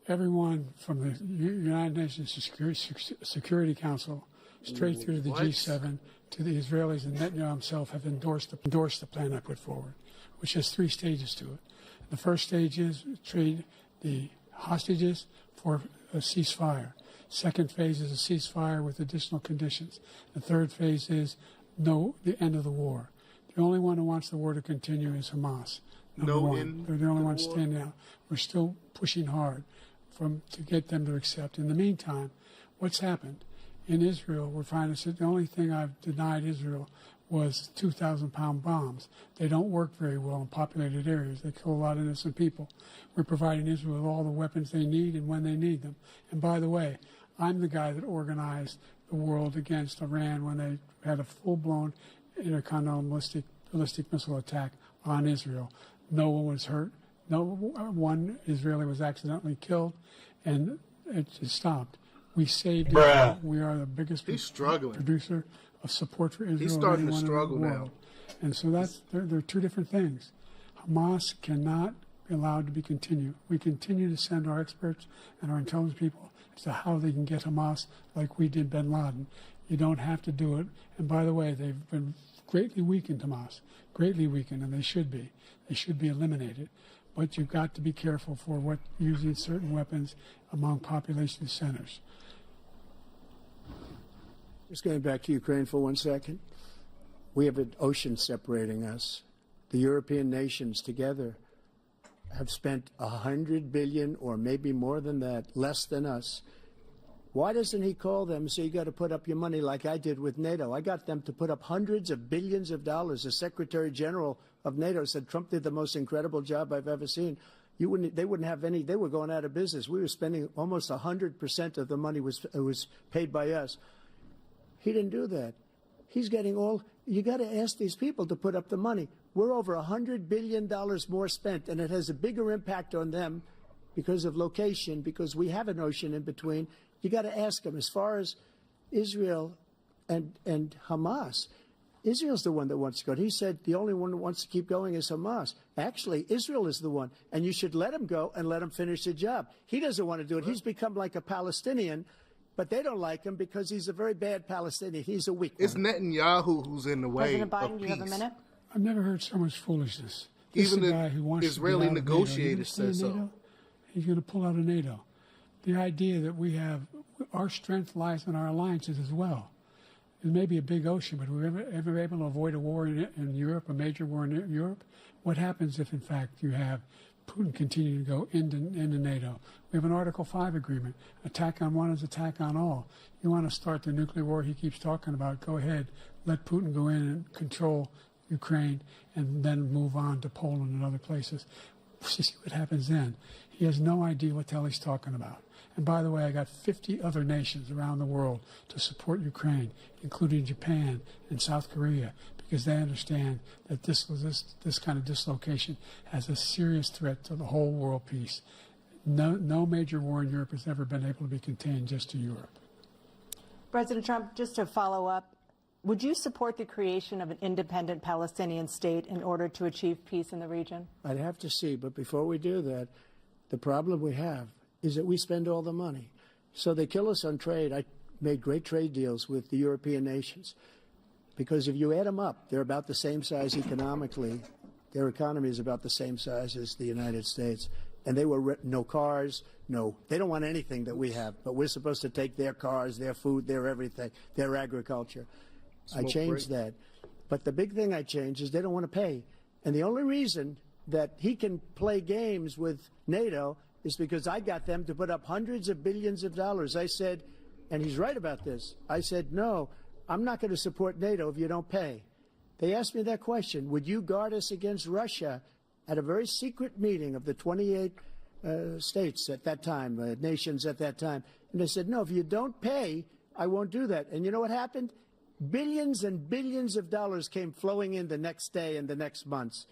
everyone from the United Nations Security Council straight through to the G7 to the Israelis and Netanyahu himself have endorsed the plan I put forward, which has 3 stages to it. The first stage is trade the hostages for a ceasefire. Second phase is a ceasefire with additional conditions. The third phase is the end of the war. The only one who wants the war to continue is Hamas. Number one. They're the only ones standing out. We're still pushing hard to get them to accept. In the meantime, what's happened? In Israel, we're finding that the only thing I've denied Israel was 2,000-pound bombs. They don't work very well in populated areas. They kill a lot of innocent people. We're providing Israel with all the weapons they need and when they need them. And by the way, I'm the guy that organized the world against Iran when they had a full-blown intercontinental ballistic missile attack on Israel. No one was hurt. No one Israeli was accidentally killed, and it just stopped. We saved Israel. We are the biggest producer of support for Israel. He's starting to struggle now. And so they're 2 different things. Hamas cannot be allowed to be continued. We continue to send our experts and our intelligence people as to how they can get Hamas like we did bin Laden. You don't have to do it. And by the way, they've been greatly weakened, Hamas, greatly weakened, and they should be. They should be eliminated. But you've got to be careful for using certain weapons among population centers. Just going back to Ukraine for 1 second. We have an ocean separating us. The European nations together have spent $100 billion, or maybe more than that, less than us. Why doesn't he call them and say, you got to put up your money like I did with NATO? I got them to put up hundreds of billions of dollars. The Secretary General of NATO said Trump did the most incredible job I've ever seen. They wouldn't have any. They were going out of business. We were spending almost 100% of the money was paid by us. He didn't do that. He's getting all. You got to ask these people to put up the money. We're over $100 billion more spent, and it has a bigger impact on them because of location, because we have an ocean in between. You got to ask them. As far as Israel and Hamas, Israel's the one that wants to go. He said the only one who wants to keep going is Hamas. Actually, Israel is the one, and you should let him go and let him finish the job. He doesn't want to do it. He's become like a Palestinian, but they don't like him because he's a very bad Palestinian. He's a weak one. It's Netanyahu who's in the way President Biden, of you peace. have a minute. I've never heard so much foolishness. Even the guy who wants Israeli to get out negotiators of NATO, said so. He's going to pull out of NATO. The idea that we have our strength lies in our alliances as well. It may be a big ocean, but we're ever able to avoid a war in Europe, a major war in Europe? What happens if, in fact, you have Putin continue to go into NATO? We have an Article 5 agreement. Attack on one is attack on all. You want to start the nuclear war he keeps talking about, go ahead. Let Putin go in and control Ukraine and then move on to Poland and other places. See what happens then. He has no idea what the hell he's talking about. And by the way, I got 50 other nations around the world to support Ukraine, including Japan and South Korea, because they understand that this kind of dislocation has a serious threat to the whole world peace. No major war in Europe has ever been able to be contained just to Europe. President Trump, just to follow up, would you support the creation of an independent Palestinian state in order to achieve peace in the region? I'd have to see, but before we do that, the problem we have is that we spend all the money. So they kill us on trade. I made great trade deals with the European nations because if you add them up, they're about the same size economically. Their economy is about the same size as the United States. And they were no cars, no, they don't want anything that we have, but we're supposed to take their cars, their food, their everything, their agriculture. I changed that. But the big thing I changed is they don't want to pay. And the only reason that he can play games with NATO is because I got them to put up hundreds of billions of dollars. I said, and he's right about this, I said, no, I'm not going to support NATO if you don't pay. They asked me that question, would you guard us against Russia, at a very secret meeting of the 28 states at that time, nations at that time. And they said, no, if you don't pay, I won't do that. And you know what happened? Billions and billions of dollars came flowing in the next day and the next months.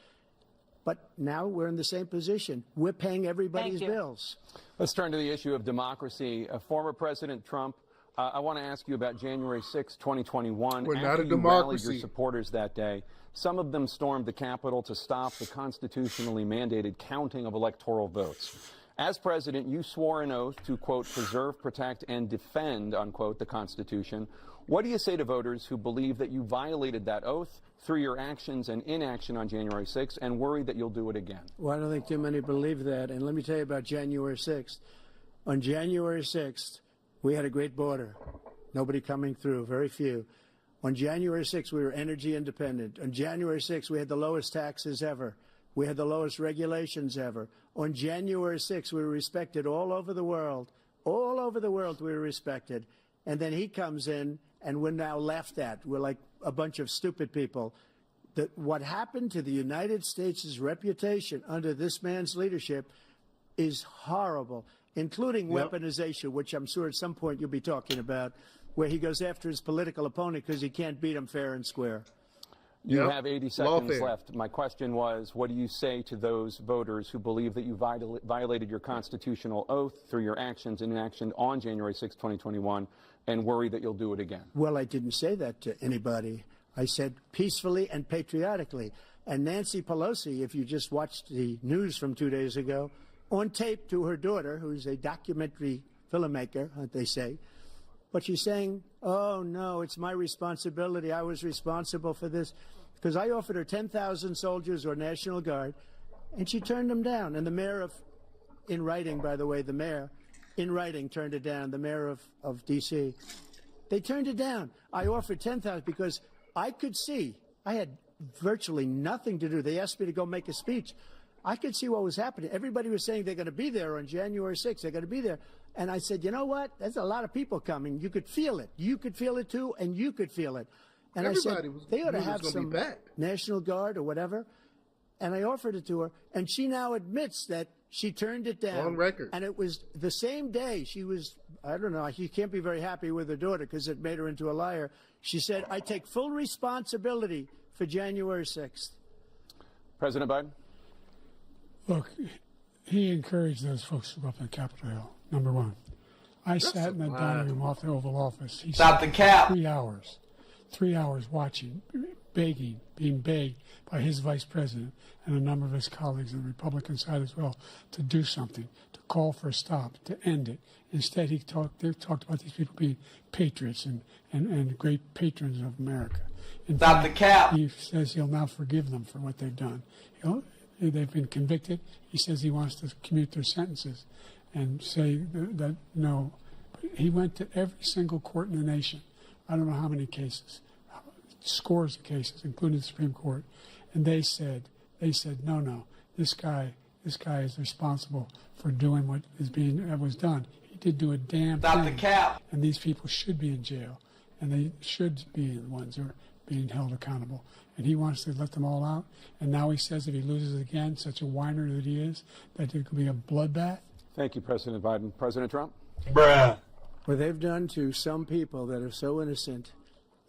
But now we're in the same position. We're paying everybody's bills. Let's turn to the issue of democracy. Former President Trump, I want to ask you about January 6, 2021. We're not a democracy. You rallied your supporters that day. Some of them stormed the Capitol to stop the constitutionally mandated counting of electoral votes. As president, you swore an oath to, quote, preserve, protect, and defend, unquote, the Constitution. What do you say to voters who believe that you violated that oath through your actions and inaction on January 6th and worry that you'll do it again? Well, I don't think too many believe that. And let me tell you about January 6th. On January 6th, we had a great border. Nobody coming through, very few. On January 6th, we were energy independent. On January 6th, we had the lowest taxes ever. We had the lowest regulations ever. On January 6th, we were respected all over the world. All over the world, we were respected. And then he comes in, and we're now laughed at. We're like a bunch of stupid people. What happened to the United States' reputation under this man's leadership is horrible, including weaponization, which I'm sure at some point you'll be talking about, where he goes after his political opponent because he can't beat him fair and square. You have 80 seconds left. My question was, what do you say to those voters who believe that you violated your constitutional oath through your actions and inaction on January 6, 2021, and worry that you'll do it again? Well, I didn't say that to anybody. I said peacefully and patriotically. And Nancy Pelosi, if you just watched the news from 2 days ago, on tape to her daughter, who's a documentary filmmaker, they say, but she's saying, oh, no, it's my responsibility. I was responsible for this. Because I offered her 10,000 soldiers or National Guard, and she turned them down. And the mayor in writing, by the way, the mayor, in writing, turned it down, the mayor of D.C. They turned it down. I offered 10,000 because I could see, I had virtually nothing to do. They asked me to go make a speech. I could see what was happening. Everybody was saying they're going to be there on January 6th. They're going to be there. And I said, you know what? There's a lot of people coming. You could feel it. You could feel it, too, and you could feel it. And everybody I said, they ought to have some National Guard or whatever. And I offered it to her. And she now admits that she turned it down. On record. And it was the same day she was, I don't know, she can't be very happy with her daughter because it made her into a liar. She said, I take full responsibility for January 6th. President Biden? Look, he encouraged those folks to go up on Capitol Hill, number one. I sat in the dining room off the Oval Office. He Stop the cap. 3 hours watching, begging, being begged by his vice president and a number of his colleagues on the Republican side as well to do something, to call for a stop, to end it. Instead, they talked about these people being patriots and great patrons of America. Stop the cap. He says he'll now forgive them for what they've done. They've been convicted. He says he wants to commute their sentences and say that no. But he went to every single court in the nation. I don't know how many cases, scores of cases, including the Supreme Court, and they said, no, this guy is responsible for doing what was done. He did do a damn thing. Stop the cap. And these people should be in jail, and they should be the ones who are being held accountable. And he wants to let them all out. And now he says if he loses again, such a whiner that he is, that it could be a bloodbath. Thank you, President Biden. President Trump? Bruh. What they've done to some people that are so innocent,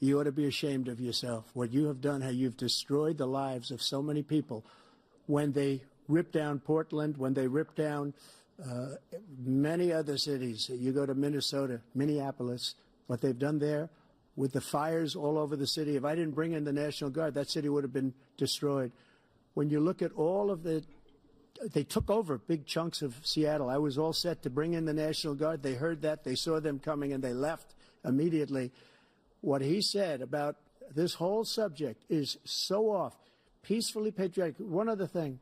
you ought to be ashamed of yourself. What you have done, how you've destroyed the lives of so many people. When they ripped down Portland, when they ripped down many other cities, you go to Minnesota, Minneapolis, what they've done there with the fires all over the city. If I didn't bring in the National Guard, that city would have been destroyed. When you look at all of they took over big chunks of Seattle. I was all set to bring in the National Guard. They heard that. They saw them coming, and they left immediately. What he said about this whole subject is so off. Peacefully patriotic. One other thing.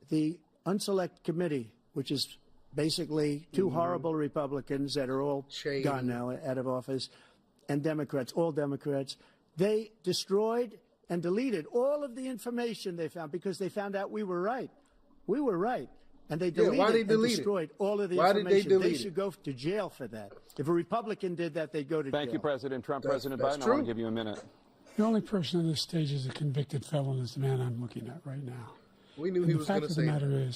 The unselect committee, which is basically two horrible Republicans that are all gone now, out of office, and Democrats, all Democrats. They destroyed and deleted all of the information they found because they found out we were right. We were right. And they deleted and destroyed all of the information. Why did they delete They should go to jail for that. If a Republican did that, they'd go to jail. Thank you, President Trump. President Biden, I want to give you a minute. The only person on this stage is a convicted felon is the man I'm looking at right now. We knew he was going to say that. The fact of the matter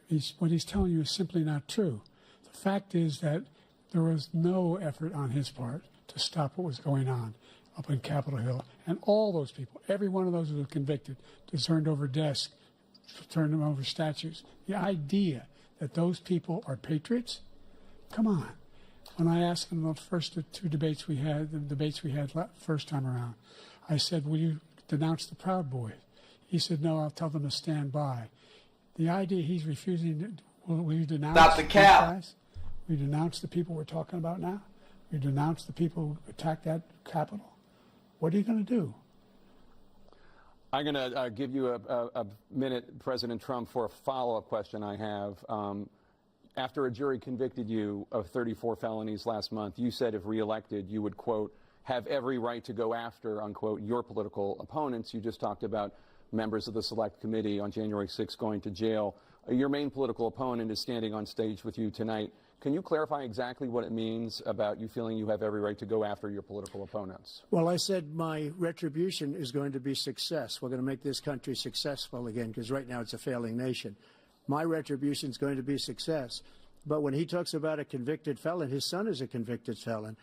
is, what he's telling you is simply not true. The fact is that there was no effort on his part to stop what was going on up in Capitol Hill. And all those people, every one of those who were convicted, turned over desks, turned them over statues. The idea that those people are patriots? Come on. When I asked him the first two debates we had, first time around, I said, will you denounce the Proud Boys? He said, no, I'll tell them to stand by. The idea he's refusing, will you denounce Stop the cap. guys? Will you denounce the people we're talking about now? Will you denounce the people who attacked that Capitol? What are you going to do? I'm going to give you a minute, President Trump, for a follow-up question I have. After a jury convicted you of 34 felonies last month, you said if reelected, you would, quote, have every right to go after, unquote, your political opponents. You just talked about members of the Select Committee on January 6th going to jail. Your main political opponent is standing on stage with you tonight. Can you clarify exactly what it means about you feeling you have every right to go after your political opponents? Well, I said my retribution is going to be success. We're going to make this country successful again, because right now it's a failing nation. My retribution is going to be success. But when he talks about a convicted felon, his son is a convicted felon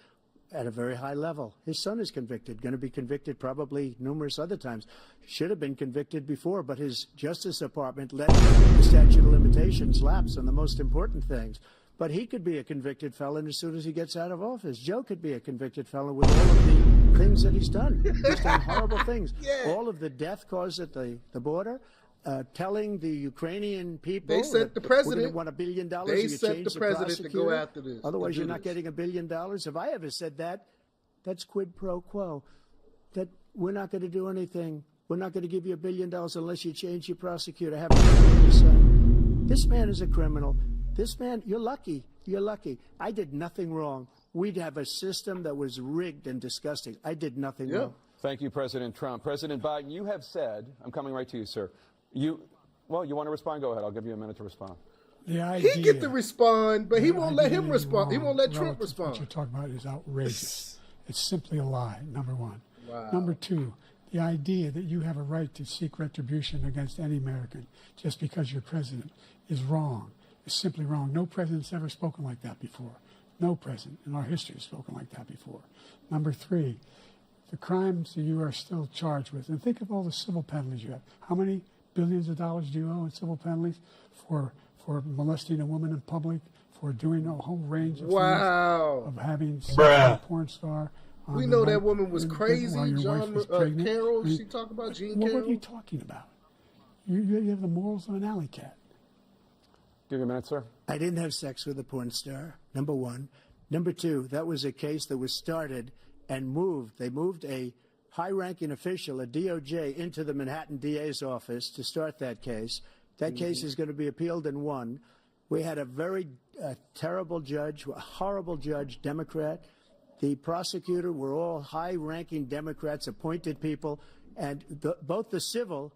at a very high level. His son is convicted, going to be convicted probably numerous other times. Should have been convicted before, but his Justice Department let the statute of limitations lapse on the most important things. But he could be a convicted felon as soon as he gets out of office. Joe could be a convicted felon with all of the things that he's done. He's done horrible things. All of the death caused at the border. Telling the Ukrainian people they sent the president, want $1 billion. They sent the president to go after this. Otherwise, you're not getting $1 billion. If I ever said that, that's quid pro quo. That we're not going to do anything. We're not going to give you $1 billion unless you change your prosecutor. Have your son. This man is a criminal. This man, you're lucky. You're lucky. I did nothing wrong. We'd have a system that was rigged and disgusting. I did nothing wrong. Thank you, President Trump. President Biden, you have said, I'm coming right to you, sir. You want to respond? Go ahead. I'll give you a minute to respond. The idea, he get to respond, but he won't let him respond. He won't let Trump respond. What you're talking about is outrageous. It's simply a lie, number one. Wow. Number two, the idea that you have a right to seek retribution against any American just because you're president is wrong. It's simply wrong. No president's ever spoken like that before. No president in our history has spoken like that before. Number three, the crimes that you are still charged with, and think of all the civil penalties you have. How many billions of dollars do you owe in civil penalties for molesting a woman in public, for doing a whole range of things, of having sex with a porn star? We know that woman was crazy. Carol, she talked about Jean Carroll. What are you talking about? You have the morals of an alley cat. Give you a minute, sir. I didn't have sex with a porn star, number one. Number two, that was a case that was started and moved. They moved a high-ranking official, a DOJ, into the Manhattan DA's office to start that case. That case is going to be appealed and won. We had a very terrible judge, a horrible judge, Democrat. The prosecutor were all high-ranking Democrats, appointed people, and both the civil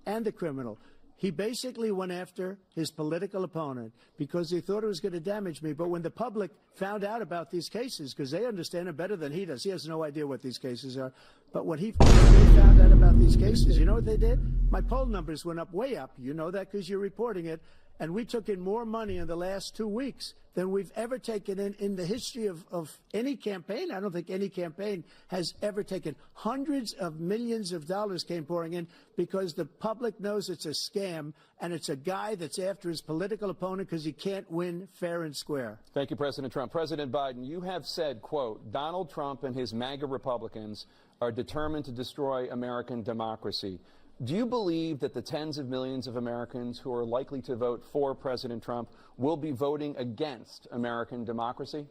and the criminal. He basically went after his political opponent because he thought it was going to damage me. But when the public found out about these cases, because they understand it better than he does, he has no idea what these cases are. But when they found out about these cases, you know what they did? My poll numbers went up, way up. You know that because you're reporting it. And we took in more money in the last 2 weeks than we've ever taken in the history of any campaign. I don't think any campaign has ever taken. Hundreds of millions of dollars came pouring in because the public knows it's a scam, and it's a guy that's after his political opponent because he can't win fair and square. Thank you, President Trump. President Biden, you have said, quote, Donald Trump and his MAGA Republicans are determined to destroy American democracy. Do you believe that the tens of millions of Americans who are likely to vote for President Trump will be voting against American democracy?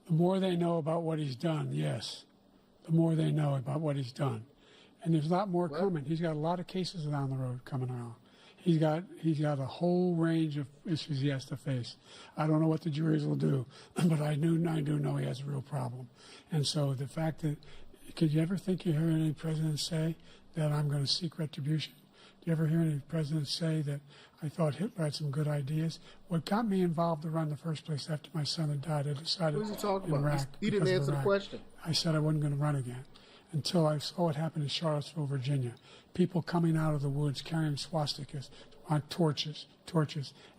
The more they know about what he's done, yes. The more they know about what he's done. And there's a lot more coming. He's got a lot of cases down the road coming around. He's got a whole range of issues he has to face. I don't know what the juries will do, but I do know he has a real problem. And so the fact that, could you ever think you hear any president say that I'm going to seek retribution? Do you ever hear any president say that I thought Hitler had some good ideas? What got me involved to run in the first place after my son had died, I decided What was he talking in about? Iraq. He didn't answer the question. I said I wasn't going to run again until I saw what happened in Charlottesville, Virginia. People coming out of the woods carrying swastikas on torches,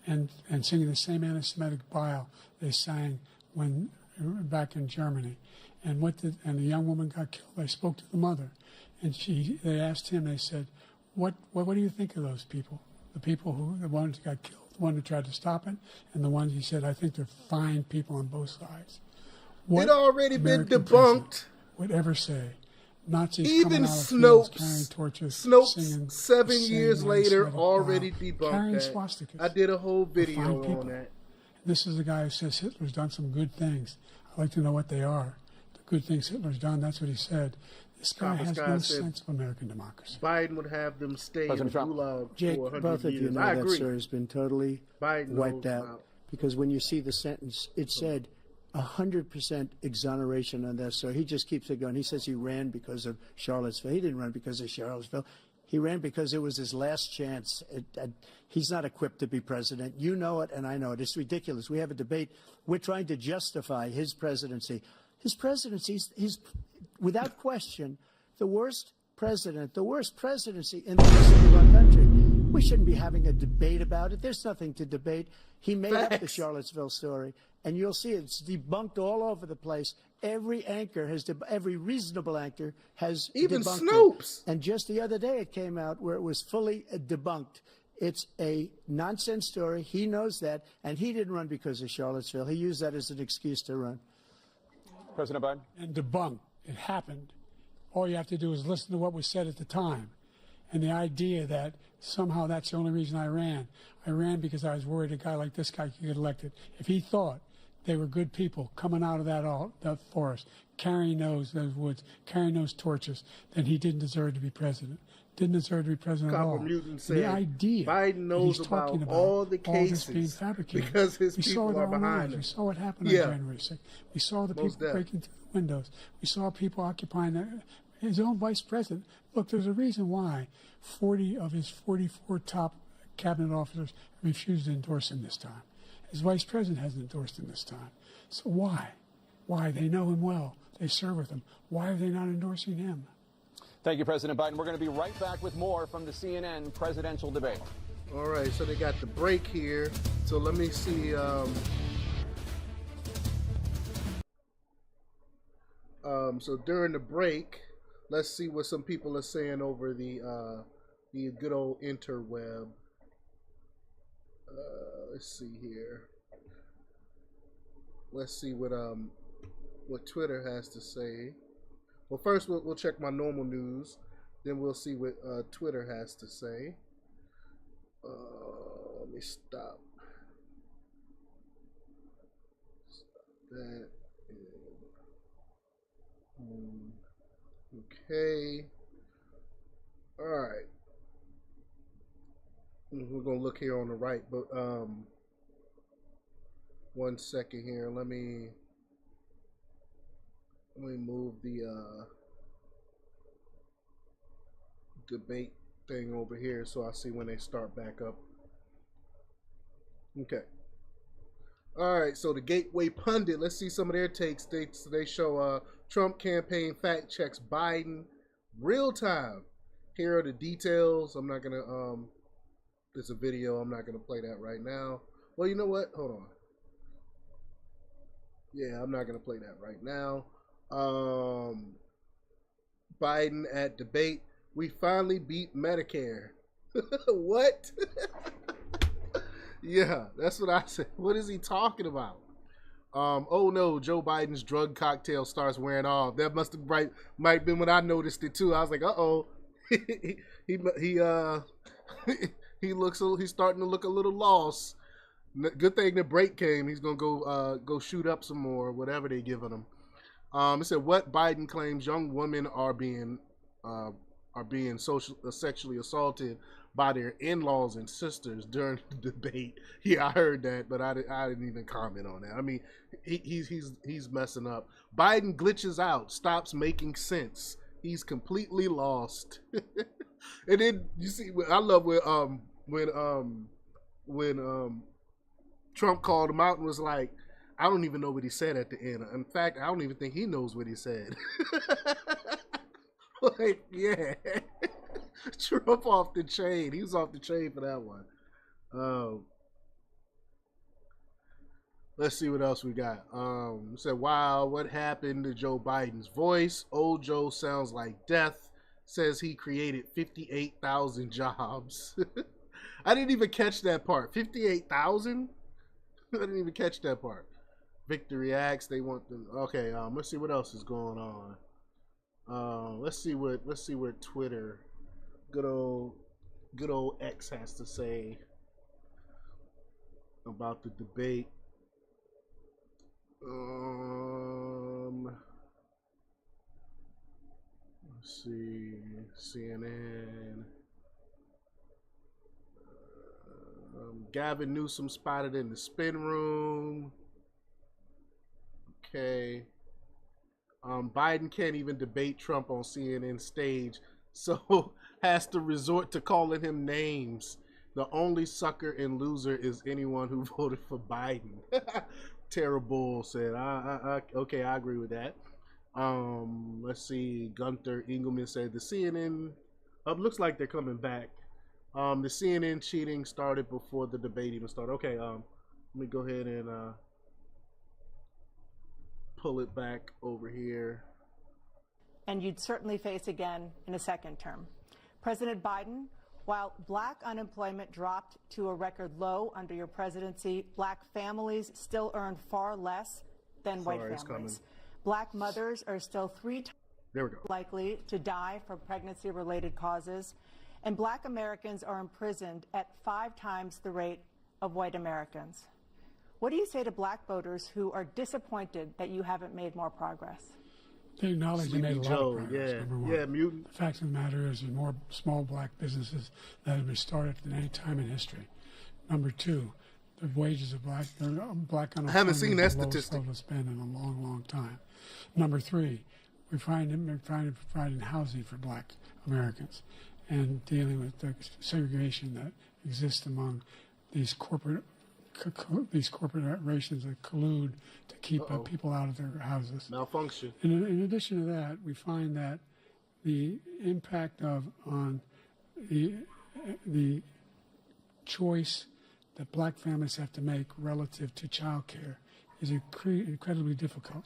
and singing the same anti-Semitic bile they sang when back in Germany. And the young woman got killed. I spoke to the mother, and they asked him. They said, "What do you think of those people? The ones who got killed, the one who tried to stop it, and the ones," he said, "I think they're fine people on both sides." It already been debunked. Would ever say Nazis even coming out of fields carrying torches, Snopes 7 years later already debunked carrying that. swastikas. I did a whole video on that. This is a guy who says Hitler's done some good things. I'd like to know what they are. The good things Hitler's done, that's what he said. This guy has no sense of American democracy. Biden would have them stay in the gulag Jake, for 100 both of years. you know I that agree. story has been totally Biden wiped knows out. about- Because when you see the sentence, it said 100% exoneration on that. So he just keeps it going. He says he ran because of Charlottesville. He didn't run because of Charlottesville. He ran because it was his last chance. He's not equipped to be president. You know it, and I know it. It's ridiculous. We have a debate. We're trying to justify his presidency. His presidency is, without question, the worst presidency in the history of our country. We shouldn't be having a debate about it. There's nothing to debate. He made up the Charlottesville story, and you'll see it's debunked all over the place. Every reasonable anchor has even debunked Snopes. it. And just the other day it came out where it was fully debunked. It's a nonsense story. He knows that, and he didn't run because of Charlottesville. He used that as an excuse to run. President Biden? And debunked. It happened. All you have to do is listen to what was said at the time. And the idea that somehow that's the only reason I ran. I ran because I was worried a guy like this guy could get elected. If he thought they were good people coming out of that forest, carrying those woods, carrying those torches, then he didn't deserve to be president. Didn't deserve to be president at all. Copper Mutant said the idea Biden knows about all the cases being fabricated. because his people are behind him. We saw what happened on January 6th. We saw the people breaking through the windows. We saw people occupying his own vice president. Look, there's a reason why 40 of his 44 top cabinet officers refused to endorse him this time. His vice president hasn't endorsed him this time. So why? Why? They know him well. They serve with him. Why are they not endorsing him? Thank you, President Biden. We're going to be right back with more from the CNN presidential debate. All right, so they got the break here. So let me see. So during the break, let's see what some people are saying over the good old interweb. Let's see here. Let's see what Twitter has to say. Well, first we'll check my normal news. Then we'll see what Twitter has to say. Let me stop. Stop that. Okay. All right. We're gonna look here on the right, but 1 second here. Let me move the debate thing over here so I see when they start back up. Okay. All right, so the Gateway Pundit, let's see some of their takes. They show Trump campaign fact checks Biden real time. Here are the details. I'm not gonna there's a video. I'm not gonna play that right now. Well, you know what? Hold on. Yeah, I'm not gonna play that right now. Biden at debate. We finally beat Medicare. What? Yeah, that's what I said. What is he talking about? Oh no, Joe Biden's drug cocktail starts wearing off. That must have might been when I noticed it too. I was like, uh-oh. He's starting to look a little lost. Good thing the break came. He's gonna go shoot up some more, whatever they giving him. It said what Biden claims young women are are being sexually assaulted by their in-laws and sisters during the debate. Yeah, I heard that, but I didn't even comment on that. I mean, he's messing up. Biden glitches out, stops making sense. He's completely lost. And then you see, I love when Trump called him out and was like, I don't even know what he said at the end. In fact, I don't even think he knows what he said. Like, yeah. Trump off the chain. He was off the chain for that one. Let's see what else we got. Said, wow, what happened to Joe Biden's voice? Old Joe sounds like death. Says he created 58,000 jobs. I didn't even catch that part. 58,000? I didn't even catch that part. Victor reacts. They want them. Okay. Let's see what else is going on. Let's see what Twitter, good old X, has to say about the debate. Let's see, CNN. Gavin Newsom spotted in the spin room. Okay. Biden can't even debate Trump on CNN stage, so has to resort to calling him names. The only sucker and loser is anyone who voted for Biden. Terrible, said. Okay, I agree with that. Let's see. Gunther Engelman said the CNN. Looks like they're coming back. The CNN cheating started before the debate even started. Okay. Let me go ahead and pull it back over here. And you'd certainly face again in a second term. President Biden, while black unemployment dropped to a record low under your presidency, black families still earn far less than white families. Black mothers are still 3 times likely to die from pregnancy-related causes, and black Americans are imprisoned at 5 times the rate of white Americans. What do you say to black voters who are disappointed that you haven't made more progress? They acknowledge they made a lot of progress, yeah. number one. Yeah, mutant. The fact of the matter is there's more small black businesses that have been started than any time in history. Number two, the wages of black unemployment I haven't seen that is the lowest statistic. level it's been in a long, long time. Number three, we're trying to provide housing for black Americans and dealing with the segregation that exists among these corporations that collude to keep people out of their houses. Malfunction. In addition to that, we find that the impact on the choice that black families have to make relative to child care is incredibly difficult.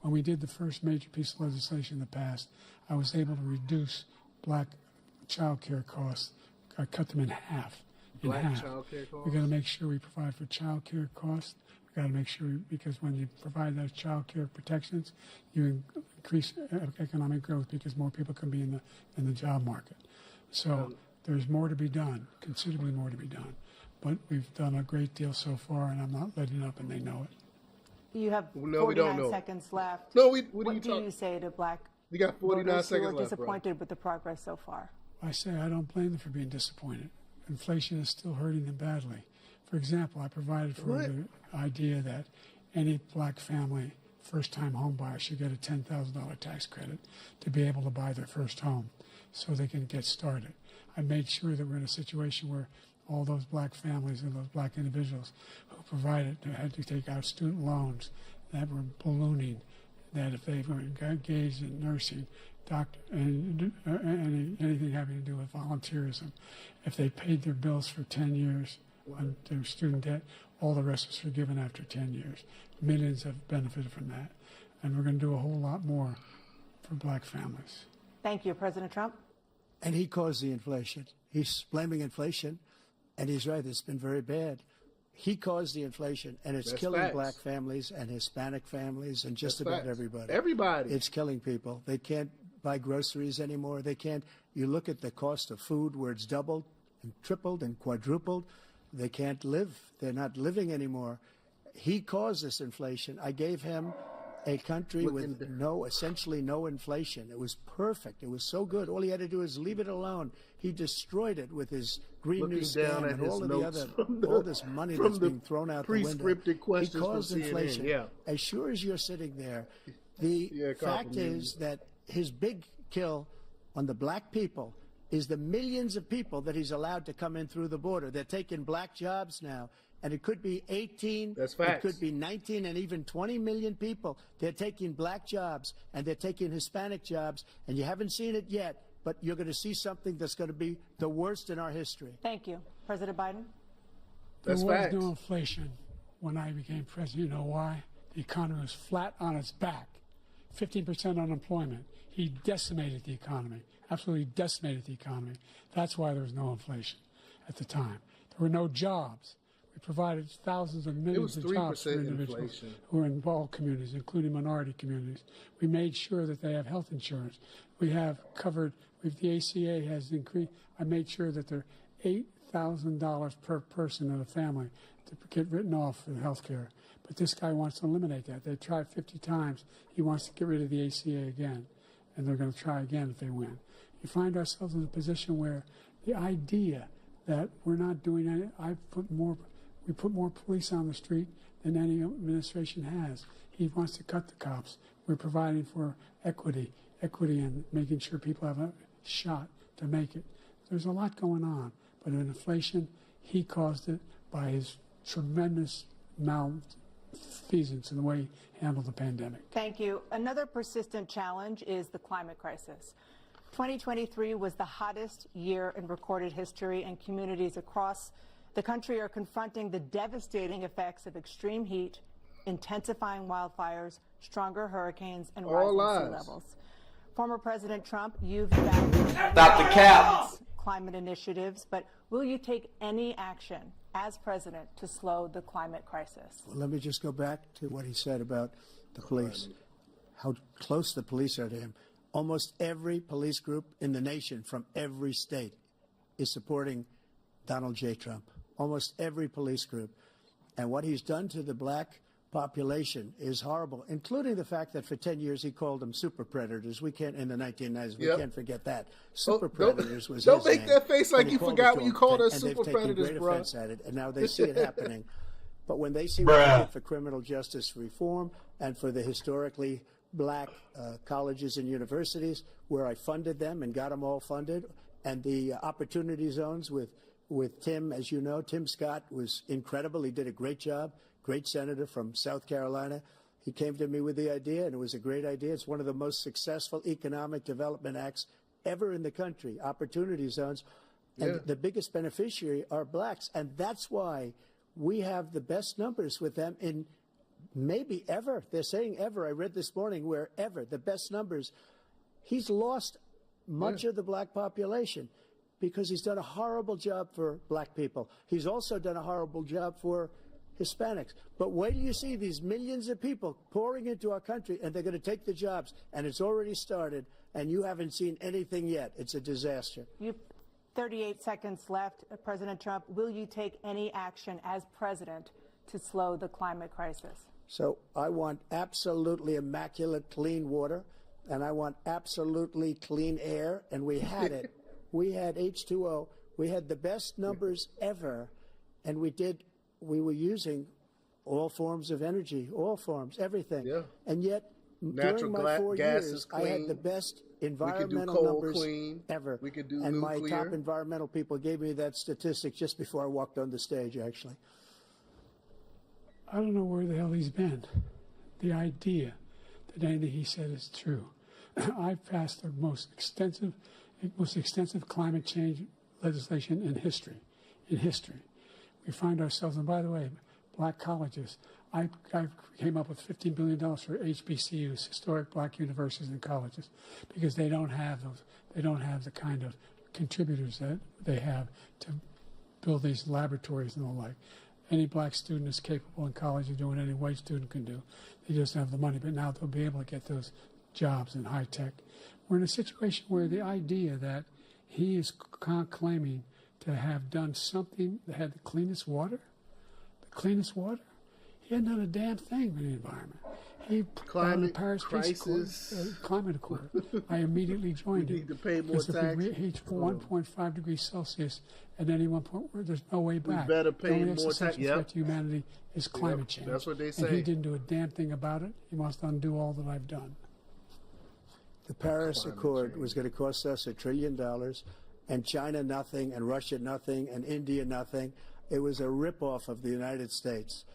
When we did the first major piece of legislation in the past, I was able to reduce black child care costs. I cut them in half. Black child care costs? We've got to make sure we provide for child care costs. We've got to make sure, because when you provide those child care protections, you increase economic growth because more people can be in the job market. So there's more to be done, considerably more to be done. But we've done a great deal so far, and I'm not letting up, and they know it. You have No, we don't 49 know. seconds left. No, what do you say to black We got 49 voters seconds who are left, disappointed with the progress so far? I say I don't blame them for being disappointed. Inflation is still hurting them badly. For example, I provided for the idea that any black family, first-time home buyer, should get a $10,000 tax credit to be able to buy their first home so they can get started. I made sure that we're in a situation where all those black families and those black individuals who provided had to take out student loans that were ballooning, that if they were engaged in nursing, doctor, and anything having to do with volunteerism, if they paid their bills for 10 years on their student debt, all the rest was forgiven after 10 years. Millions have benefited from that. And we're going to do a whole lot more for black families. Thank you, President Trump. And he caused the inflation. He's blaming inflation, and he's right, it's been very bad. He caused the inflation, and it's killing facts. black families and Hispanic families and just about everybody. Everybody. It's killing people. They can't buy groceries anymore. They can't. You look at the cost of food where it's doubled and tripled and quadrupled. They can't live. They're not living anymore. He caused this inflation. I gave him a country with essentially no inflation. It was perfect. It was so good. All he had to do is leave it alone. He destroyed it with his Green New Scam and all of the other, all this money that's being thrown out the window. He caused inflation. Yeah. As sure as you're sitting there, the fact is that his big kill on the black people is the millions of people that he's allowed to come in through the border. They're taking black jobs now. And it could be 18, That's facts. It could be 19, and even 20 million people. They're taking black jobs, and they're taking Hispanic jobs, and you haven't seen it yet, but you're going to see something that's going to be the worst in our history. Thank you. President Biden? There That's was facts. no inflation when I became president. You know why? The economy was flat on its back. 15% unemployment. He decimated the economy, absolutely decimated the economy. That's why there was no inflation at the time. There were no jobs. We provided thousands of millions of jobs for individuals who are in all communities, including minority communities. We made sure that they have health insurance. We have covered, if the ACA has increased, I made sure that they're $8,000 per person in a family to get written off for health care. But this guy wants to eliminate that. They tried 50 times. He wants to get rid of the ACA again, and they're going to try again if they win. You find ourselves in a position where the idea that we're not doing any, we put more police on the street than any administration has. He wants to cut the cops. We're providing for equity and making sure people have a shot to make it. There's a lot going on, but in inflation, he caused it by his tremendous malfeasance in the way he handled the pandemic. Thank you. Another persistent challenge is the climate crisis. 2023 was the hottest year in recorded history, and communities across the country are confronting the devastating effects of extreme heat, intensifying wildfires, stronger hurricanes, and rising sea levels. Former President Trump, you've Stop the cap. Climate initiatives, but will you take any action as president to slow the climate crisis? Well, let me just go back to what he said about the police, how close the police are to him. Almost every police group in the nation from every state is supporting Donald J. Trump. Almost every police group. And what he's done to the black population is horrible, including the fact that for 10 years he called them super predators. We can't, in the 1990s, we can't forget that. Super predators was his name. Don't make that face like you forgot what you called us super predators, bro. And they've taken great offense at it, and now they see it happening. But when they see what they did for criminal justice reform and for the historically black colleges and universities, where I funded them and got them all funded, and the opportunity zones with Tim, as you know, Tim Scott was incredible. He did a great job, great senator from South Carolina. He came to me with the idea, and it was a great idea. It's one of the most successful economic development acts ever in the country, opportunity zones. And the biggest beneficiary are blacks. And that's why we have the best numbers with them in maybe ever. They're saying ever. I read this morning where ever, the best numbers. He's lost much of the black population because he's done a horrible job for black people. He's also done a horrible job for Hispanics. But wait till you see these millions of people pouring into our country, and they're going to take the jobs, and it's already started, and you haven't seen anything yet. It's a disaster. 38 seconds left. President Trump, will you take any action as president to slow the climate crisis? So I want absolutely immaculate clean water, and I want absolutely clean air, and we had it. We had H2O. We had the best numbers ever, and we were using all forms of energy, all forms, everything. Yeah. And yet, during my 4 years, I had the best environmental numbers ever. We could do and nuclear. My top environmental people gave me that statistic just before I walked on the stage, actually. I don't know where the hell he's been. The idea that anything he said is true. I've passed the most extensive climate change legislation in history. We find ourselves, and by the way, black colleges. I came up with $15 billion for HBCUs, historic black universities and colleges, because they don't have those. They don't have the kind of contributors that they have to build these laboratories and the like. Any black student is capable in college of doing what any white student can do. They just don't have the money, but now they'll be able to get those jobs in high tech. We're in a situation where the idea that he is claiming to have done something that had the cleanest water, he hadn't done a damn thing for the environment. He climate the Paris crisis, climate accord. I immediately joined we it. need to pay more Because tax. if we reach 1.5 degrees Celsius at any one point, there's no way back. We better pay the only more existential tax. Yep. threat to humanity is climate change. That's what they say. And he didn't do a damn thing about it. He must undo all that I've done. The Paris Accord was going to cost us $1 trillion, and China nothing, and Russia nothing, and India nothing. It was a ripoff of the United States.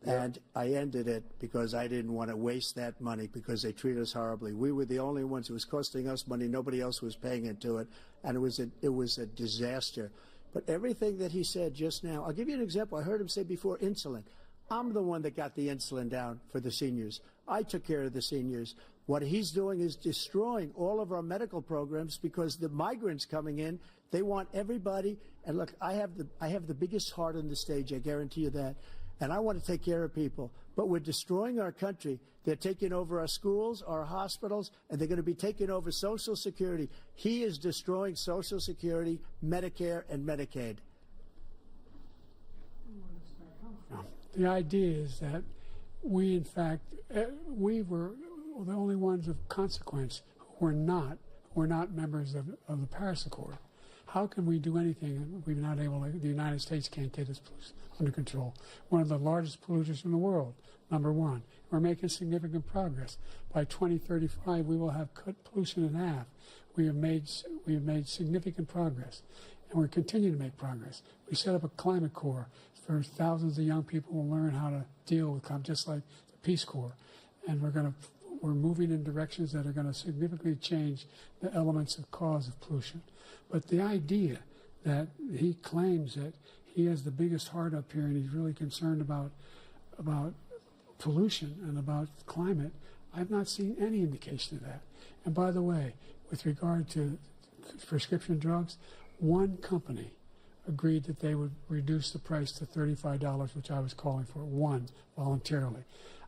And I ended it because I didn't want to waste that money because they treat us horribly. We were the only ones. It was costing us money. Nobody else was paying into it. And it was a disaster. But everything that he said just now, I'll give you an example. I heard him say before insulin. I'm the one that got the insulin down for the seniors. I took care of the seniors. What he's doing is destroying all of our medical programs because the migrants coming in, they want everybody. And look, I have the biggest heart on the stage. I guarantee you that. And I want to take care of people. But we're destroying our country. They're taking over our schools, our hospitals, and they're going to be taking over Social Security. He is destroying Social Security, Medicare, and Medicaid. The idea is that we, in fact, we were the only ones of consequence who were not members of the Paris Accord. How can we do anything? We're not able to, the United States can't get its under control. One of the largest polluters in the world, number one. We're making significant progress. By 2035, we will have cut pollution in half. We have made significant progress, and we're continuing to make progress. We set up a climate corps for thousands of young people who will learn how to deal with climate, just like the Peace Corps. And we're moving in directions that are going to significantly change the elements of cause of pollution. But the idea that he claims that he has the biggest heart up here and he's really concerned about pollution and about climate, I've not seen any indication of that. And by the way, with regard to prescription drugs, one company agreed that they would reduce the price to $35, which I was calling for, one, voluntarily.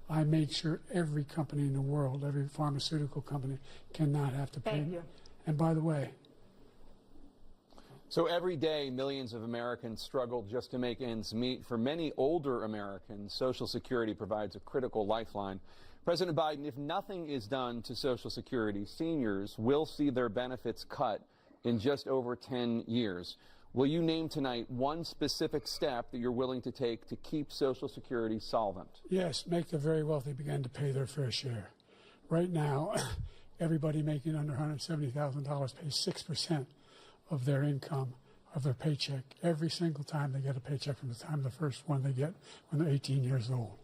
I made sure every company in the world, every pharmaceutical company, cannot have to pay. Thank you. And by the way, so every day, millions of Americans struggle just to make ends meet. For many older Americans, Social Security provides a critical lifeline. President Biden, if nothing is done to Social Security, seniors will see their benefits cut in just over 10 years. Will you name tonight one specific step that you're willing to take to keep Social Security solvent? yes, make the very wealthy begin to pay their fair share. Right now, everybody making under $170,000 pays 6% of their income, of their paycheck, every single time they get a paycheck from the time the first one they get when they're 18 years old.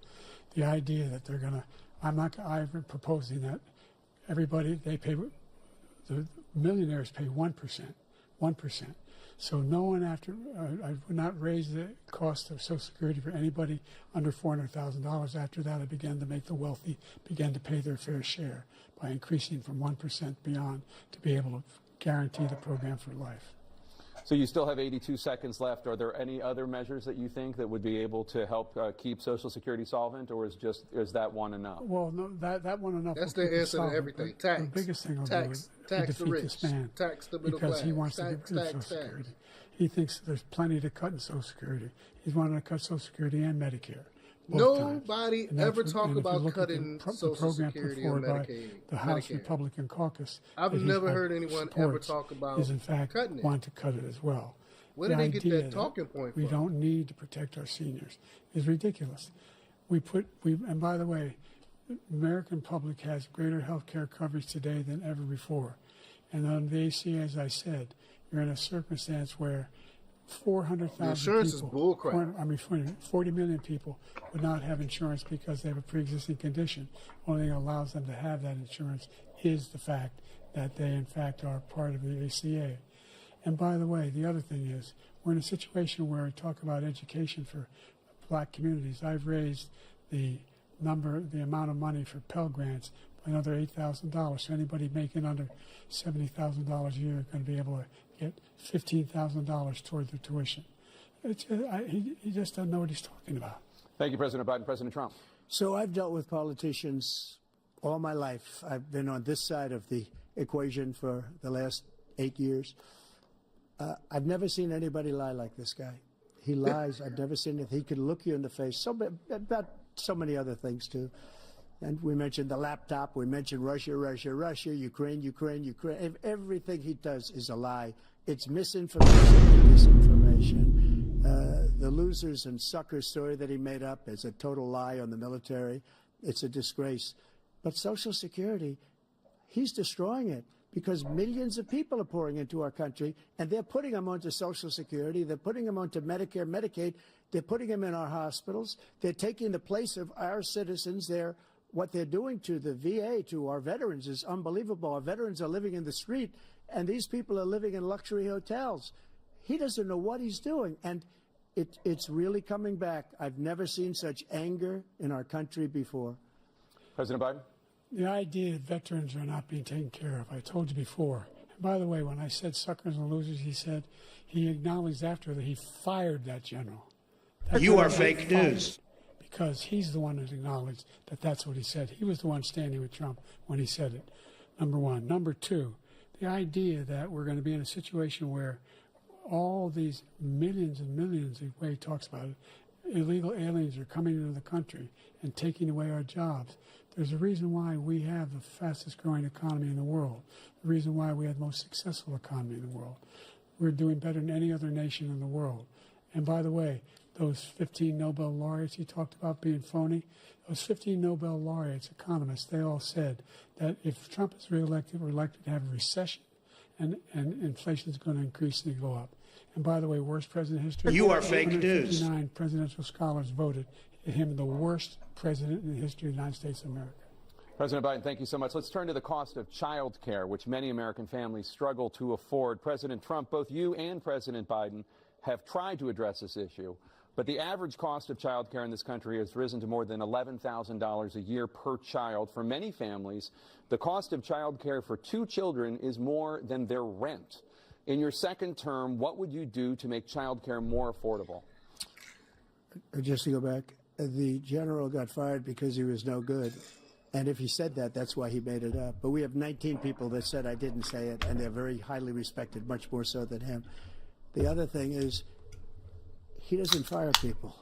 The idea that they're going to, I'm been proposing that everybody, they pay, the millionaires pay 1%. So no one I would not raise the cost of Social Security for anybody under $400,000. After that, I began to make the wealthy begin to pay their fair share by increasing from 1% beyond to be able to guarantee the program for life. So you still have 82 seconds left. Are there any other measures that you think that would be able to help keep Social Security solvent, or is that one enough? Well, no, that one enough. That's the answer to everything. Tax. The biggest thing will tax, do tax is the defeat rich, this man tax the middle because class, he wants to get rid of Social Security. He thinks there's plenty to cut in Social Security. He's wanting to cut Social Security and Medicare. Nobody ever talk and if you about look at cutting the Social program Security put or forward by Medicaid. the House Medicare. Republican caucus. I've that he's never had heard anyone ever supports talk about is in fact cutting it. want to cut it as well. Where The did they get idea that talking point we from? don't need to protect our seniors is ridiculous. And by the way, the American public has greater health care coverage today than ever before. And on the ACA, as I said, you're in a circumstance where 400,000 insurance people, is bullcrap. 40 million people would not have insurance because they have a pre-existing condition. Only thing that allows them to have that insurance is the fact that they, in fact, are part of the ACA. And by the way, the other thing is, we're in a situation where we talk about education for black communities. I've raised the amount of money for Pell Grants by another $8,000. So anybody making under $70,000 a year is going to be able to get $15,000 toward their tuition. He just doesn't know what he's talking about. Thank you, President Biden. President Trump. So I've dealt with politicians all my life. I've been on this side of the equation for the last 8 years. I've never seen anybody lie like this guy. He lies. I've never seen it. He can look you in the face. About so many other things too. And we mentioned the laptop. We mentioned Russia, Russia, Russia, Ukraine, Ukraine, Ukraine. Everything he does is a lie. It's misinformation and disinformation. The losers and suckers story that he made up is a total lie on the military. It's a disgrace. But Social Security, he's destroying it because millions of people are pouring into our country, and they're putting them onto Social Security. They're putting them onto Medicare, Medicaid. They're putting them in our hospitals. They're taking the place of our citizens. What they're doing to the VA, to our veterans, is unbelievable. Our veterans are living in the street, and these people are living in luxury hotels. He doesn't know what he's doing, and it's really coming back. I've never seen such anger in our country before. President Biden? The idea that veterans are not being taken care of, I told you before. And by the way, when I said suckers and losers, he acknowledged after that he fired that general. You are fake news. Because he's the one that acknowledged that that's what he said. He was the one standing with Trump when he said it, number one. Number two, the idea that we're going to be in a situation where all these millions and millions, the way he talks about it, illegal aliens are coming into the country and taking away our jobs. There's a reason why we have the fastest growing economy in the world, the reason why we have the most successful economy in the world. We're doing better than any other nation in the world. And by the way, those 15 Nobel laureates he talked about being phony, those 15 Nobel laureates, economists, they all said that if Trump is reelected, we're likely to have a recession and inflation is going to increasingly go up. And by the way, worst president in history. You are fake news. 159 presidential scholars voted him the worst president in the history of the United States of America. President Biden, thank you so much. Let's turn to the cost of child care, which many American families struggle to afford. President Trump, both you and President Biden have tried to address this issue, but the average cost of child care in this country has risen to more than $11,000 a year per child. For many families, the cost of child care for 2 children is more than their rent. In your second term, what would you do to make child care more affordable? Just to go back, the general got fired because he was no good. And if he said that, that's why he made it up. But we have 19 people that said I didn't say it, and they're very highly respected, much more so than him. The other thing is, he doesn't fire people.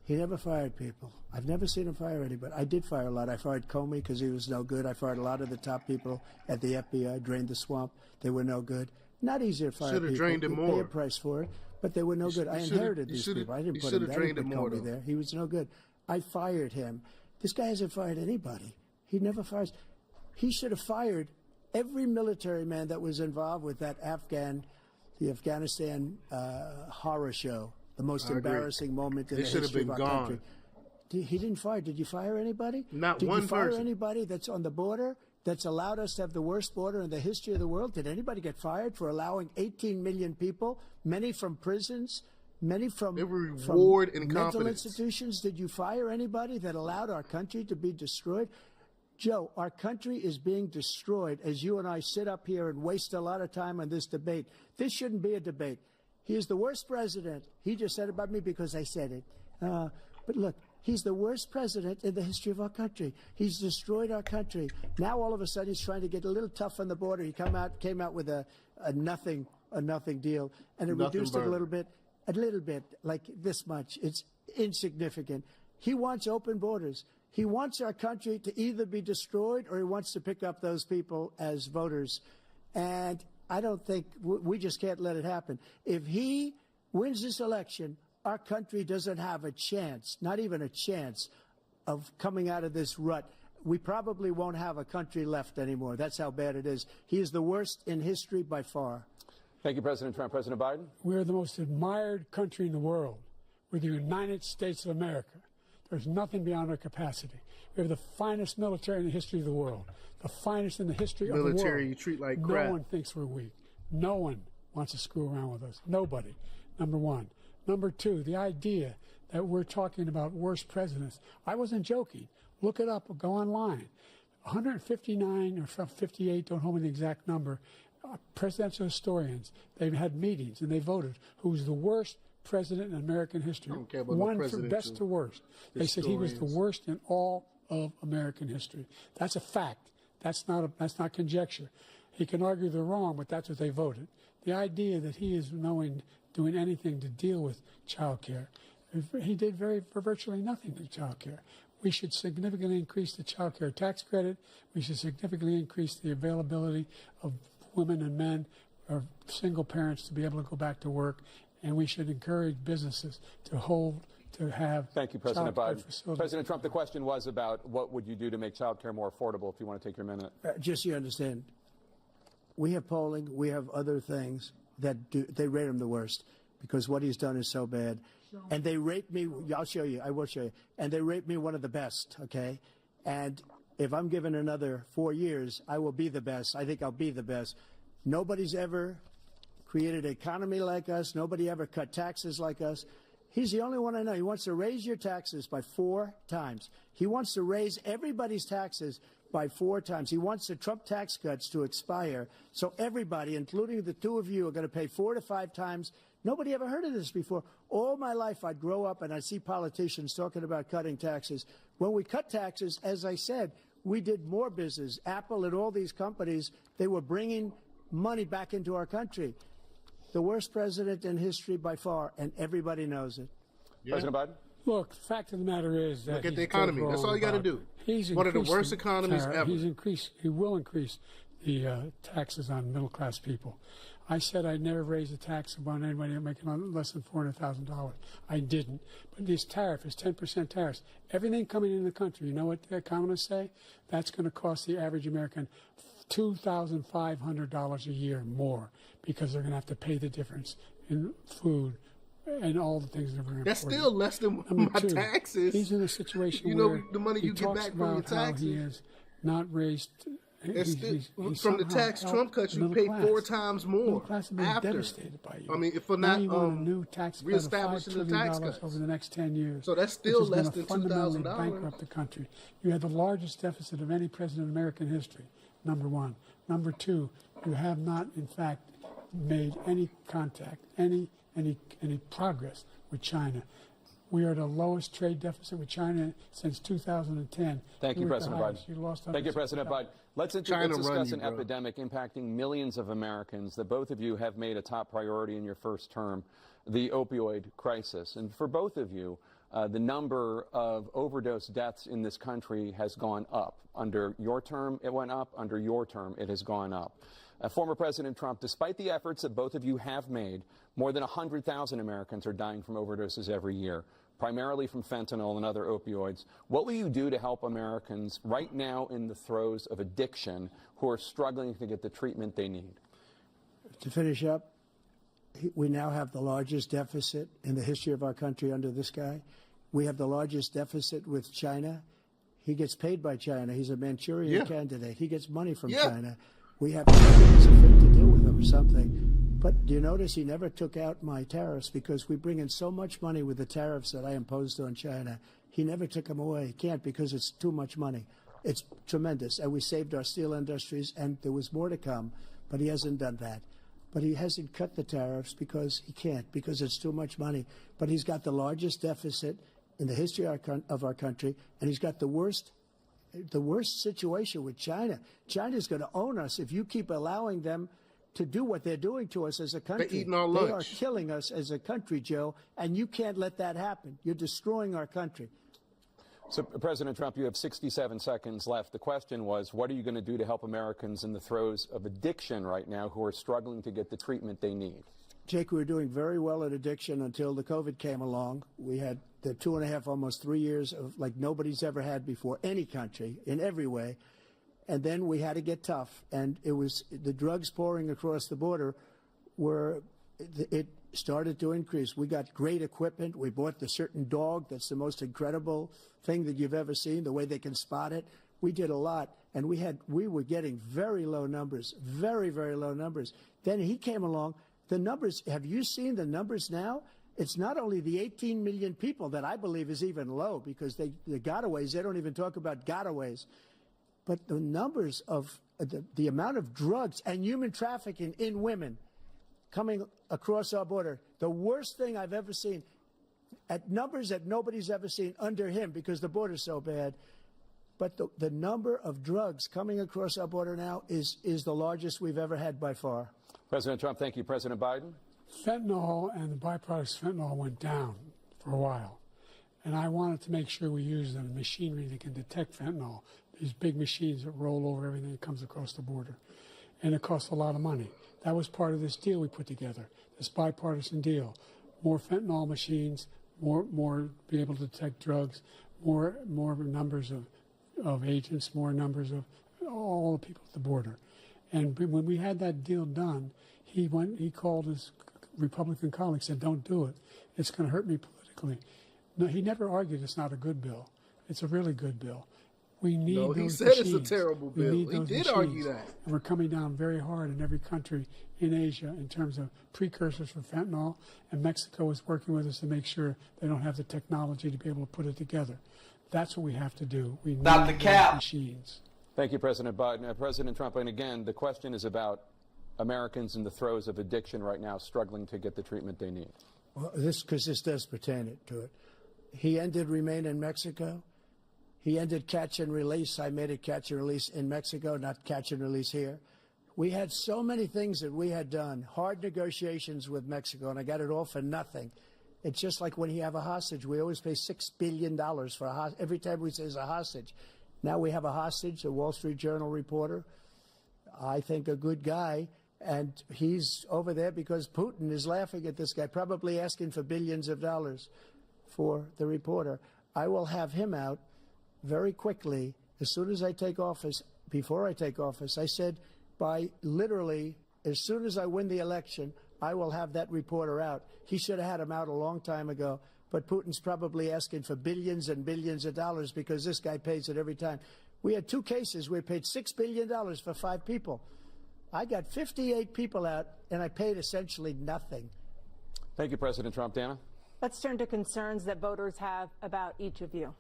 He never fired people. I've never seen him fire anybody. I did fire a lot. I fired Comey because he was no good. I fired a lot of the top people at the FBI, drained the swamp. They were no good. Not easy to fire people. Should have drained him more. You pay a price for it, but they were no good. I inherited these people. I didn't put him there. I didn't put Comey there. He was no good. I fired him. This guy hasn't fired anybody. He never fires. He should have fired every military man that was involved with that the Afghanistan horror show, the most embarrassing moment in the history of our country. He didn't fire. Did you fire anybody? Not one person. Did you fire anybody that's on the border that's allowed us to have the worst border in the history of the world? Did anybody get fired for allowing 18 million people, many from prisons, many from mental institutions? Did you fire anybody that allowed our country to be destroyed? Joe, our country is being destroyed as you and I sit up here and waste a lot of time on this debate. This shouldn't be a debate. He is the worst president. He just said about me because I said it. But look, he's the worst president in the history of our country. He's destroyed our country. Now all of a sudden he's trying to get a little tough on the border. He came out with a nothing deal, and it reduced it a little bit, like this much. It's insignificant. He wants open borders. He wants our country to either be destroyed or he wants to pick up those people as voters. And I don't think we just can't let it happen. If he wins this election, our country doesn't have a chance, not even a chance, of coming out of this rut. We probably won't have a country left anymore. That's how bad it is. He is the worst in history by far. Thank you, President Trump. President Biden? We're the most admired country in the world. We're the United States of America. There's nothing beyond our capacity. We have the finest military in the history of the world, the finest in the history of the world. Military you treat like crap. No one thinks we're weak. No one wants to screw around with us. Nobody, number one. Number two, the idea that we're talking about worst presidents. I wasn't joking. Look it up or go online. 159 or 58, don't hold me the exact number, presidential historians, they've had meetings and they voted who's the worst president in American history. One from best to worst. They said he was the worst in all of American history. That's a fact. That's not conjecture. He can argue they're wrong, but that's what they voted. The idea that he is doing anything to deal with child care, he did virtually nothing to child care. We should significantly increase the child care tax credit. We should significantly increase the availability of women and men or single parents to be able to go back to work. And we should encourage businesses to have. Thank you, President Biden. Facilities. President Trump, the question was about what would you do to make child care more affordable, if you want to take your minute. Just so you understand, we have polling, we have other things that they rate him the worst because what he's done is so bad. And they rate me, I'll show you, I will show you, and they rate me one of the best, okay? And if I'm given another 4 years, I will be the best. I think I'll be the best. Nobody's ever created an economy like us. Nobody ever cut taxes like us. He's the only one I know. He wants to raise your taxes by 4 times. He wants to raise everybody's taxes by 4 times. He wants the Trump tax cuts to expire. So everybody, including the 2 of you, are going to pay 4 to 5 times. Nobody ever heard of this before. All my life, I'd grow up and I'd see politicians talking about cutting taxes. When we cut taxes, as I said, we did more business. Apple and all these companies, they were bringing money back into our country. The worst president in history by far, and everybody knows it. Yeah. President Biden? Look, the fact of the matter is that look at the economy. That's all you got to do. He's one of the worst economies ever. He will increase the taxes on middle-class people. I said I'd never raise a tax on anybody making less than $400,000. I didn't. But this tariff is 10% tariffs. Everything coming into the country, you know what the economists say? That's going to cost the average American $2,500 a year more because they're going to have to pay the difference in food and all the things that are important. That's still less than my taxes. He's in a situation you where know the money you get back from your taxes. He has not raised. He's from the tax Trump cuts, you pay 4 times more. Middle class have been after. Devastated by you. I mean, if we're now not you want a new tax cut of $5 trillion over the next 10 years, so that's still less than $2,000. Bankrupt the country. You had the largest deficit of any president in American history. Number one. Number two, you have not, in fact, made any contact, any progress with China. We are the lowest trade deficit with China since 2010. Thank you, President Biden. Thank you, President Biden. Let's discuss an epidemic impacting millions of Americans that both of you have made a top priority in your first term, the opioid crisis. And for both of you, the number of overdose deaths in this country has gone up. Under your term, it went up. Under your term, it has gone up. Former President Trump, despite the efforts that both of you have made, more than 100,000 Americans are dying from overdoses every year, primarily from fentanyl and other opioids. What will you do to help Americans right now in the throes of addiction who are struggling to get the treatment they need? To finish up, we now have the largest deficit in the history of our country under this guy. We have the largest deficit with China. He gets paid by China. He's a Manchurian candidate. He gets money from China. We have he's afraid to deal with him or something. But do you notice he never took out my tariffs because we bring in so much money with the tariffs that I imposed on China. He never took them away. He can't because it's too much money. It's tremendous. And we saved our steel industries, and there was more to come, but he hasn't done that. But he hasn't cut the tariffs because he can't, because it's too much money. But he's got the largest deficit in the history of our country, and he's got the worst situation with China. China's going to own us if you keep allowing them to do what they're doing to us as a country. They're eating our lunch. They are killing us as a country, Joe, and you can't let that happen. You're destroying our country. So, President Trump, you have 67 seconds left. The question was, what are you going to do to help Americans in the throes of addiction right now who are struggling to get the treatment they need? Jake, we were doing very well at addiction until the COVID came along. We had the 2.5, almost 3 years of like nobody's ever had before, any country, in every way. And then we had to get tough. And it was the drugs pouring across the border it started to increase. We got great equipment. We bought the certain dog that's the most incredible thing that you've ever seen, the way they can spot it. We did a lot. And we were getting very low numbers, very, very low numbers. Then he came along. The numbers, have you seen the numbers now? It's not only the 18 million people that I believe is even low because the gotaways, they don't even talk about gotaways. But the numbers of the amount of drugs and human trafficking in women coming across our border, the worst thing I've ever seen, at numbers that nobody's ever seen under him because the border's so bad. But the number of drugs coming across our border now is the largest we've ever had by far. President Trump, thank you. President Biden? Fentanyl and the byproducts of fentanyl went down for a while. And I wanted to make sure we use the machinery that can detect fentanyl, these big machines that roll over everything that comes across the border. And it costs a lot of money. That was part of this deal we put together, this bipartisan deal. More fentanyl machines, more be able to detect drugs, more numbers of agents, more numbers of all the people at the border. And when we had that deal done, he called his Republican colleagues, said, "Don't do it. It's going to hurt me politically." No, he never argued it's not a good bill. It's a really good bill. We need those machines. No, he said it's a terrible bill. He did machines. argue that. And we're coming down very hard in every country in Asia in terms of precursors for fentanyl, and Mexico is working with us to make sure they don't have the technology to be able to put it together. That's what we have to do. We need Stop the cap. machines. Thank you, President Biden. President Trump, and again, the question is about Americans in the throes of addiction right now struggling to get the treatment they need. Well, this does pertain to it. He ended remain in Mexico. He ended catch and release. I made it catch and release in Mexico, not catch and release here. We had so many things that we had done, hard negotiations with Mexico, and I got it all for nothing. It's just like when you have a hostage. We always pay $6 billion for a hostage. Every time we say it's a hostage. Now we have a hostage, a Wall Street Journal reporter, I think a good guy, and he's over there because Putin is laughing at this guy, probably asking for billions of dollars for the reporter. I will have him out very quickly as soon as I take office. Before I take office, I said by literally as soon as I win the election, I will have that reporter out. He should have had him out a long time ago, but Putin's probably asking for billions and billions of dollars because this guy pays it every time. We had 2 cases where we paid $6 billion for 5 people. I got 58 people out, and I paid essentially nothing. Thank you, President Trump. Dana? Let's turn to concerns that voters have about each of you.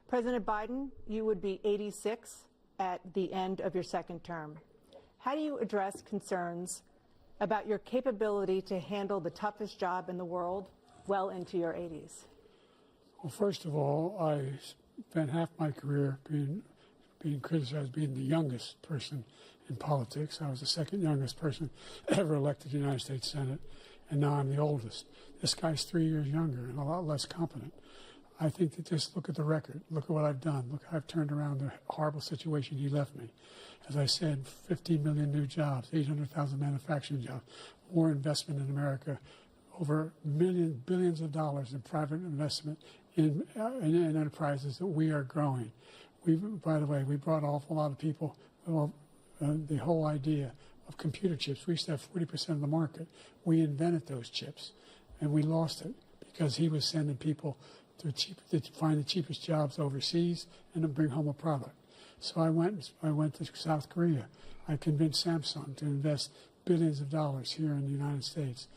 President Biden, you would be 86 at the end of your 2nd term. How do you address concerns about your capability to handle the toughest job in the world well into your 80s? Well, first of all, I spent half my career being criticized being the youngest person in politics. I was the 2nd youngest person ever elected to the United States Senate, and now I'm the oldest. This guy's 3 years younger and a lot less competent. I think that just look at the record. Look at what I've done. Look how I've turned around the horrible situation he left me. As I said, 15 million new jobs, 800,000 manufacturing jobs, more investment in America, over billions of dollars in private investment in enterprises that we are growing. By the way, we brought an awful lot of people. Well, the whole idea of computer chips. We used to have 40% of the market. We invented those chips, and we lost it because he was sending people to find the cheapest jobs overseas and to bring home a product. So I went to South Korea. I convinced Samsung to invest billions of dollars here in the United States.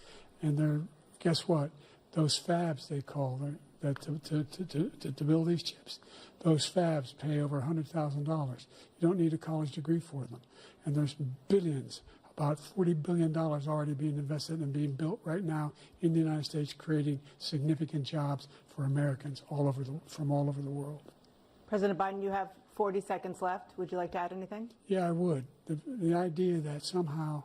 And guess what? Those fabs, they call to build these chips, those fabs pay over $100,000. You don't need a college degree for them. And there's billions, about $40 billion already being invested and being built right now in the United States, creating significant jobs for Americans from all over the world. President Biden, you have 40 seconds left. Would you like to add anything? Yeah, I would. The idea that somehow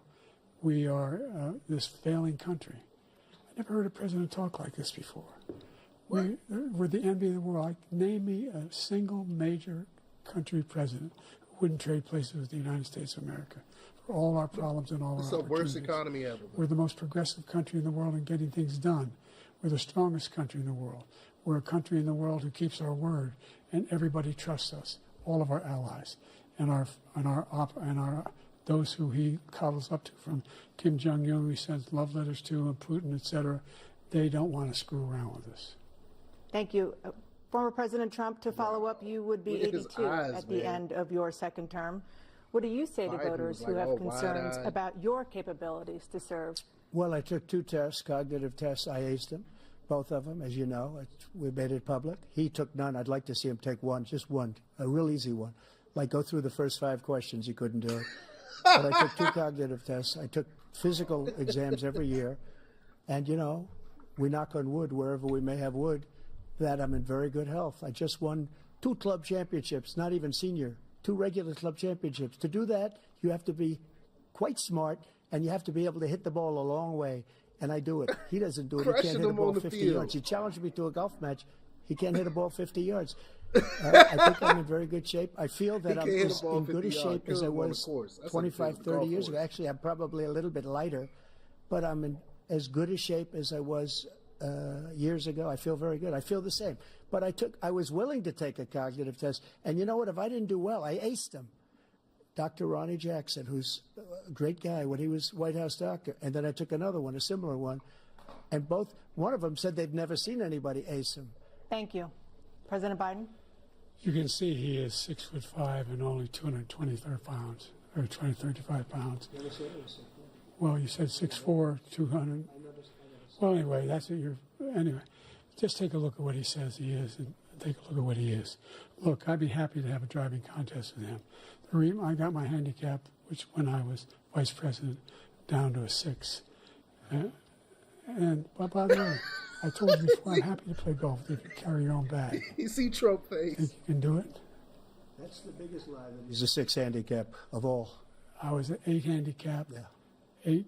we are this failing country. I never heard a president talk like this before. We're the envy of the world. Name me a single major country president who wouldn't trade places with the United States of America for all our problems and all our opportunities. It's the worst economy ever. We're the most progressive country in the world in getting things done. We're the strongest country in the world. We're a country in the world who keeps our word, and everybody trusts us. All of our allies and those who he cuddles up to, from Kim Jong-un, who he sends love letters to, and Putin, etc. They don't want to screw around with us. Thank you. Former President Trump, to follow up, you would be 82 at the end of your 2nd term. What do you say to voters who have concerns about your capabilities to serve? Well, I took 2 tests, cognitive tests. I aced them, both of them, as you know. We made it public. He took none. I'd like to see him take one, just one, a real easy one. Like go through the first 5 questions. He couldn't do it. But I took 2 cognitive tests. I took physical exams every year. And, you know, we knock on wood wherever we may have wood, that I'm in very good health. I just won 2 club championships, not even senior, 2 regular club championships. To do that, you have to be quite smart, and you have to be able to hit the ball a long way. And I do it. He doesn't do it. He can't hit the ball 50 yards. He challenged me to a golf match. He can't hit a ball 50 yards. I think I'm in very good shape. I feel that I'm as in good a shape as I was 25, 30 years ago. Actually, I'm probably a little bit lighter, but I'm in as good a shape as I was years ago. I feel very good. I feel the same. But I was willing to take a cognitive test. And you know what? If I didn't do well, I aced him. Dr. Ronnie Jackson, who's a great guy when he was White House doctor. And then I took another one, a similar one. And one of them said they've never seen anybody ace him. Thank you. President Biden? You can see he is 6'5" and only 223 pounds, or 235 pounds. Well, you said 6'4", 200. Well, anyway, that's what anyway, just take a look at what he says he is and take a look at what he is. Look, I'd be happy to have a driving contest with him. I got my handicap, which when I was vice president, down to a 6. But by the way, I told you before, I'm happy to play golf if you carry your own bag. You see Trump face. Think you can do it? That's the biggest lie. He's a 6 handicap of all. I was an 8 handicap. Yeah. 8.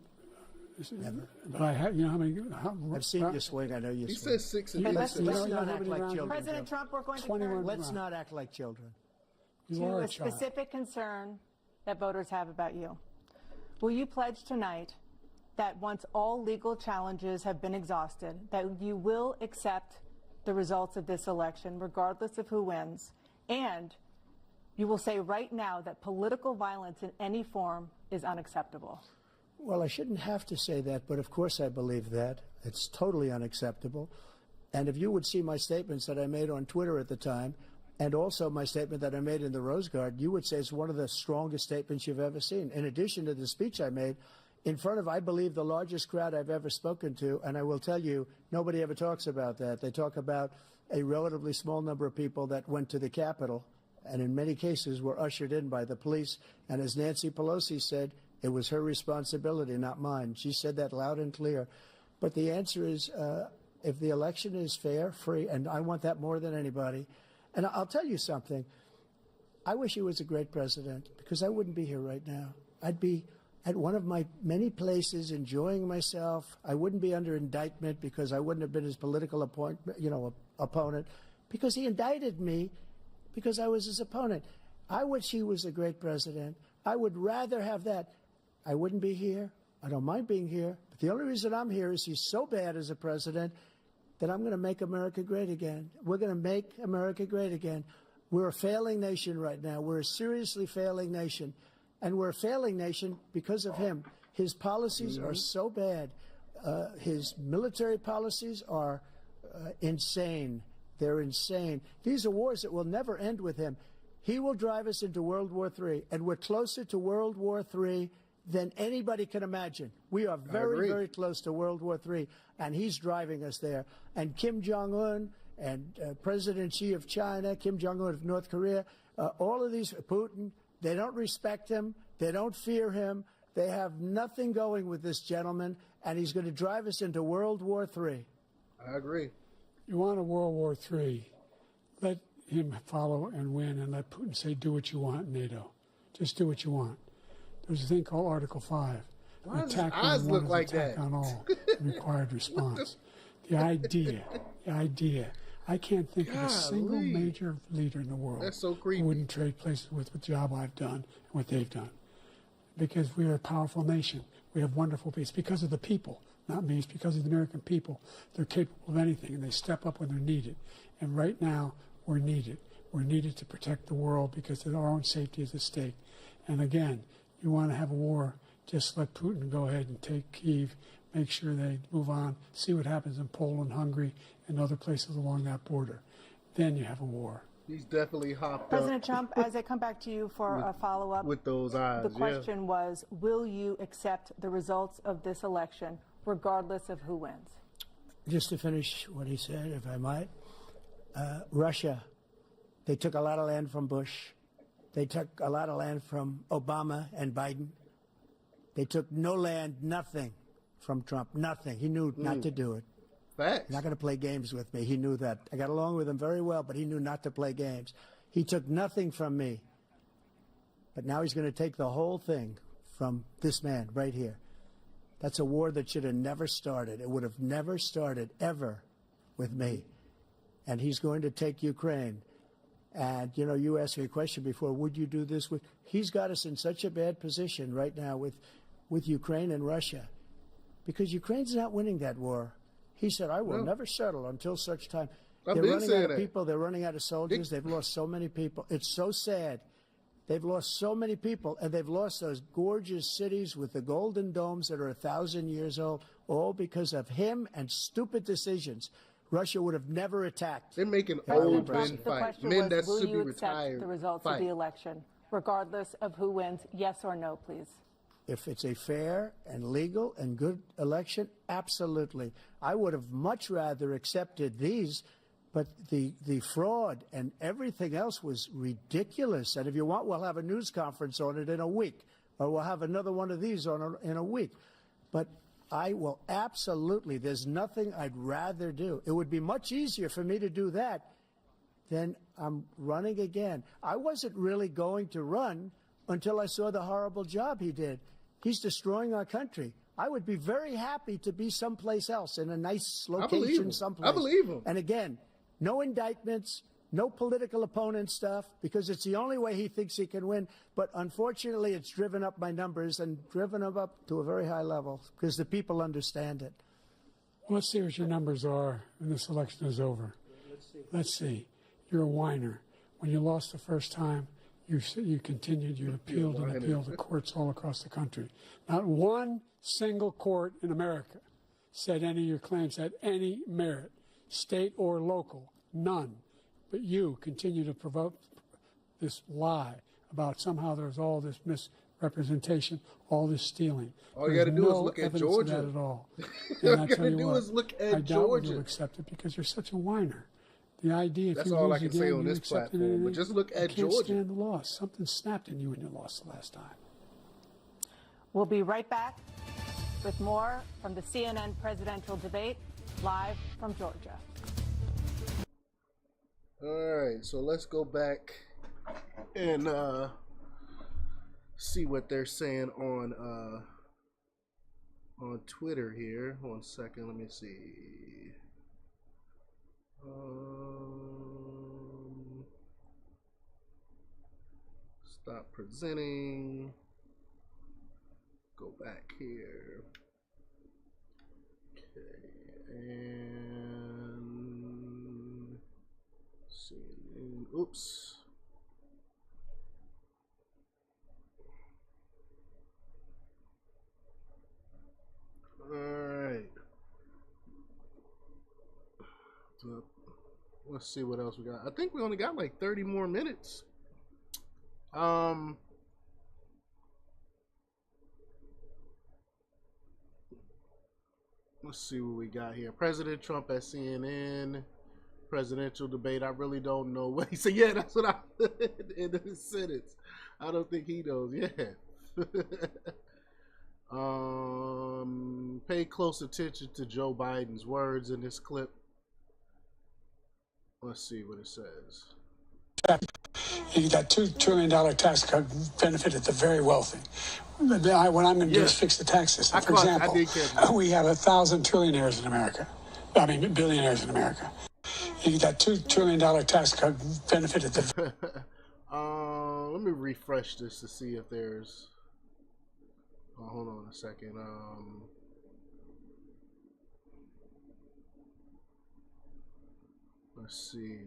Never. But I had, you know how many? I've seen you swing. I know you swing. He says 6 and Let's he says not act like children. President Trump, we're going to 21 turn Let's not act like children. You are to a a child. specific concern that voters have about you. Will you pledge tonight that once all legal challenges have been exhausted, that you will accept the results of this election, regardless of who wins, and you will say right now that political violence in any form is unacceptable? Well, I shouldn't have to say that, but of course I believe that. It's totally unacceptable. And if you would see my statements that I made on Twitter at the time, and also my statement that I made in the Rose Garden, you would say it's one of the strongest statements you've ever seen. In addition to the speech I made in front of, I believe, the largest crowd I've ever spoken to, and I will tell you, nobody ever talks about that. They talk about a relatively small number of people that went to the Capitol, and in many cases were ushered in by the police. And as Nancy Pelosi said, it was her responsibility, not mine. She said that loud and clear. But the answer is, if the election is fair, free, and I want that more than anybody. And I'll tell you something. I wish he was a great president, because I wouldn't be here right now. I'd be at one of my many places enjoying myself. I wouldn't be under indictment because I wouldn't have been his political opponent, because he indicted me because I was his opponent. I wish he was a great president. I would rather have that. I wouldn't be here. I don't mind being here. But the only reason I'm here is he's so bad as a president that I'm going to make America great again. We're going to make America great again. We're a failing nation right now. We're a seriously failing nation. And we're a failing nation because of him. His policies are so bad. His military policies are insane. They're insane. These are wars that will never end with him. He will drive us into World War III, and we're closer to World War III than anybody can imagine. We are very, very close to World War III, and he's driving us there. And Kim Jong-un and President Xi of China, Kim Jong-un of North Korea, all of these, Putin, they don't respect him. They don't fear him. They have nothing going with this gentleman, and he's going to drive us into World War III. I agree. You want a World War III, let him follow and win, and let Putin say, do what you want, NATO. Just do what you want. There's a thing called Article 5. Why does attack his eyes on one look is like attack that? on all. Required response. The idea. I can't think of a single major leader in the world That's so creepy. who wouldn't trade places with the job I've done and what they've done. Because we are a powerful nation. We have wonderful people. It's because of the people, not me. It's because of the American people. They're capable of anything, and they step up when they're needed. And right now, we're needed. We're needed to protect the world because our own safety is at stake. And again, you want to have a war, just let Putin go ahead and take Kyiv, make sure they move on, see what happens in Poland, Hungary, and other places along that border. Then you have a war. He's definitely hopped President up. Trump, as I come back to you for a follow-up, with those eyes. the question was, will you accept the results of this election, regardless of who wins? Just to finish what he said, if I might, Russia, they took a lot of land from Bush. They took a lot of land from Obama and Biden. They took no land, nothing from Trump, nothing. He knew not to do it. Facts. Not going to play games with me. He knew that. I got along with him very well, but he knew not to play games. He took nothing from me. But now he's going to take the whole thing from this man right here. That's a war that should have never started. It would have never started, ever, with me. and he's going to take Ukraine. And, you know, you asked me a question before, would you do this with? He's got us in such a bad position right now with Ukraine and Russia, because Ukraine's not winning that war. He said, I will never settle until such time. They're running out of people. They're running out of soldiers. They've lost so many people. It's so sad. They've lost so many people, and they've lost those gorgeous cities with the golden domes that are 1,000 years old, all because of him and stupid decisions. Russia would have never attacked. They're making old men The fight. question Men was, that will should be you accept retired the results fight. of the election, regardless of who wins? Yes or no, please. If it's a fair and legal and good election, absolutely. I would have much rather accepted these, but the fraud and everything else was ridiculous. And if you want, we'll have a news conference on it in a week, or we'll have another one of these in a week. But I will absolutely, there's nothing I'd rather do. It would be much easier for me to do that than I'm running again. I wasn't really going to run until I saw the horrible job he did. He's destroying our country. I would be very happy to be someplace else, in a nice location someplace. I believe him. And again, no indictments, no political opponent stuff, because it's the only way he thinks he can win. But unfortunately, it's driven up my numbers and driven them up to a very high level because the people understand it. Well, let's see what your numbers are when this election is over. Let's see. You're a whiner. When you lost the first time, you continued, you appealed and appealed to courts all across the country. Not one single court in America said any of your claims had any merit, state or local, none. But you continue to provoke this lie about somehow there's all this misrepresentation, all this stealing. All you got to do is look at Georgia. At all. All you got to do is look at Georgia. I doubt you'll accept it because you're such a whiner. The idea, that's all I can say on this platform. But just look at Georgia. You can't stand the loss. Something snapped in you when you lost the last time. We'll be right back with more from the CNN presidential debate, live from Georgia. All right, so let's go back and see what they're saying on Twitter here. 1 second, let me see. Stop presenting. Go back here. Okay, and CNN. Oops. All right. So, let's see what else we got. I think we only got like 30 more minutes. Let's see what we got here. President Trump at CNN. Presidential debate. I really don't know what he said. Yeah, that's what I in the sentence. I don't think he knows. Yeah. Pay close attention to Joe Biden's words in this clip. Let's see what it says. That $2 trillion tax cut benefited the very wealthy. What I'm going to do is fix the tax system. For example, we have 1,000 trillionaires in America. I mean, billionaires in America. That $2 trillion tax cut benefited the... Let me refresh this to see if there's... Oh, hold on a second. Let's see.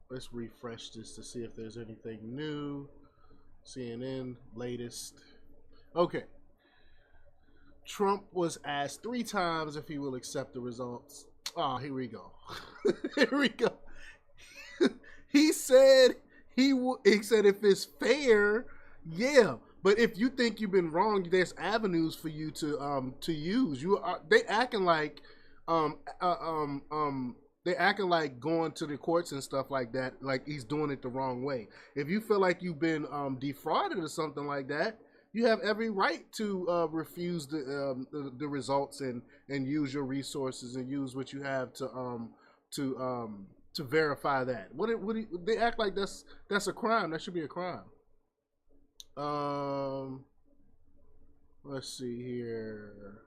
Let's refresh this to see if there's anything new. CNN, latest. Okay. Trump was asked 3 times if he will accept the results. Oh, here we go. Here we go. He said he said if it's fair, yeah. But if you think you've been wrong, there's avenues for you to use. They acting like they acting like going to the courts and stuff like that, like he's doing it the wrong way. If you feel like you've been defrauded or something like that, you have every right to refuse the results and use your resources and use what you have to verify that. They act like that's a crime. That should be a crime. Let's see here.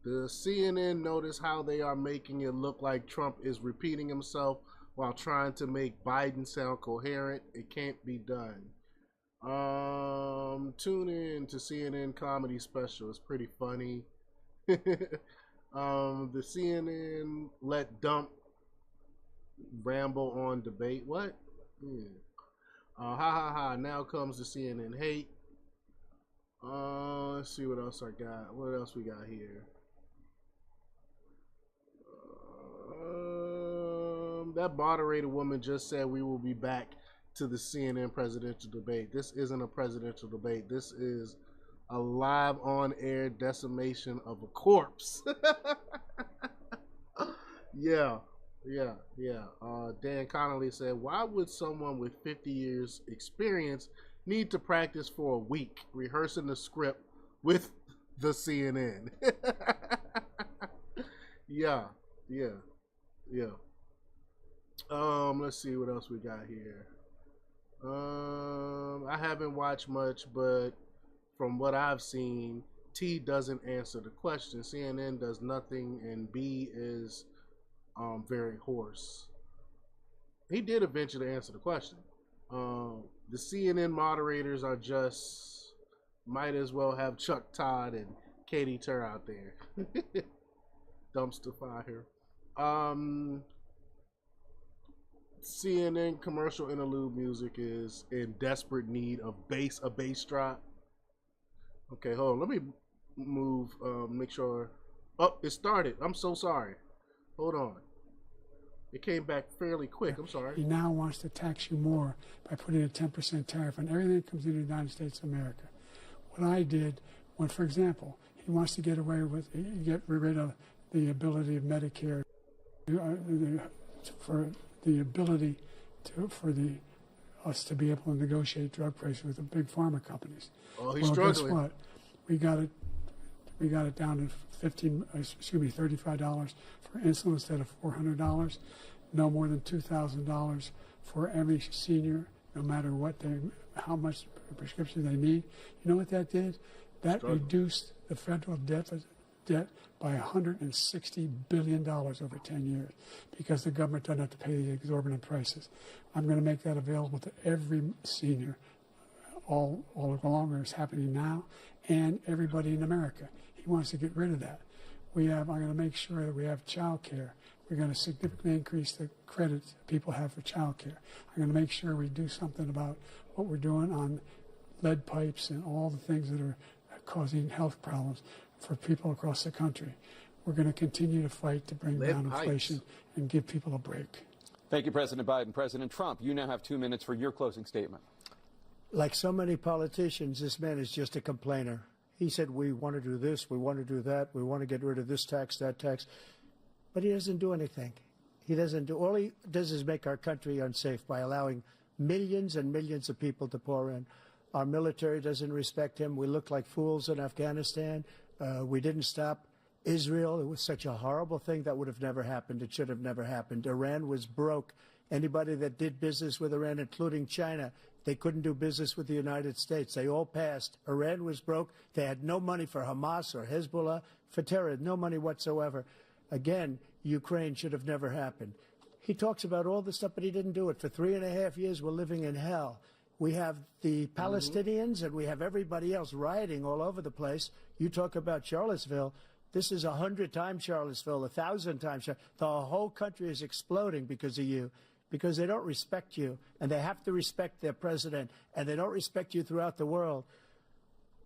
The CNN notice how they are making it look like Trump is repeating himself while trying to make Biden sound coherent. It can't be done. Tune in to CNN comedy special. It's pretty funny. The CNN let Dump ramble on debate. What? Yeah. Ha ha ha. Now comes the CNN hate. Let's see what else I got. What else we got here? That moderator woman just said we will be back to the CNN presidential debate. This isn't a presidential debate. This is a live on-air decimation of a corpse. Yeah. Dan Connolly said, why would someone with 50 years experience need to practice for a week rehearsing the script with the CNN? Yeah. Let's see what else we got here. I haven't watched much, but from what I've seen, T doesn't answer the question. CNN does nothing, and B is very hoarse. He did eventually answer the question. The CNN moderators are just, might as well have Chuck Todd and Katie Tur out there. Dumpster fire. CNN commercial interlude music is in desperate need of a bass drop. Okay, hold on. Let me move, make sure. Oh, it started. I'm so sorry. Hold on. It came back fairly quick. I'm sorry. He now wants to tax you more by putting a 10% tariff on everything that comes into the United States of America. What I did, when, for example, he wants to get rid of the ability of Medicare for the ability for us to be able to negotiate drug prices with the big pharma companies. Oh, he's struggling. Guess what? We got it down to $35 for insulin instead of $400. No more than $2,000 for every senior, no matter how much prescription they need. You know what that did? That reduced the federal debt by $160 billion over 10 years because the government doesn't have to pay the exorbitant prices. I'm going to make that available to every senior all along, it's happening now, and everybody in America. He wants to get rid of that. I'm going to make sure that we have child care. We're going to significantly increase the credit people have for child care. I'm going to make sure we do something about what we're doing on lead pipes and all the things that are causing health problems for people across the country. We're going to continue to fight to bring down inflation and give people a break. Thank you, President Biden. President Trump, you now have 2 minutes for your closing statement. Like so many politicians, this man is just a complainer. He said, we want to do this, we want to do that, we want to get rid of this tax, that tax. But he doesn't do anything. All he does is make our country unsafe by allowing millions and millions of people to pour in. Our military doesn't respect him. We look like fools in Afghanistan. We didn't stop Israel. It was such a horrible thing that would have never happened. It should have never happened. Iran was broke. Anybody that did business with Iran, including China, they couldn't do business with the United States. They all passed. Iran was broke. They had no money for Hamas or Hezbollah, for terror, no money whatsoever. Again, Ukraine should have never happened. He talks about all this stuff, but he didn't do it. For 3.5 years, we're living in hell. We have the Palestinians and we have everybody else rioting all over the place. You talk about Charlottesville. This is 100 times Charlottesville, 1,000 times. The whole country is exploding because of you, because they don't respect you, and they have to respect their president, and they don't respect you throughout the world.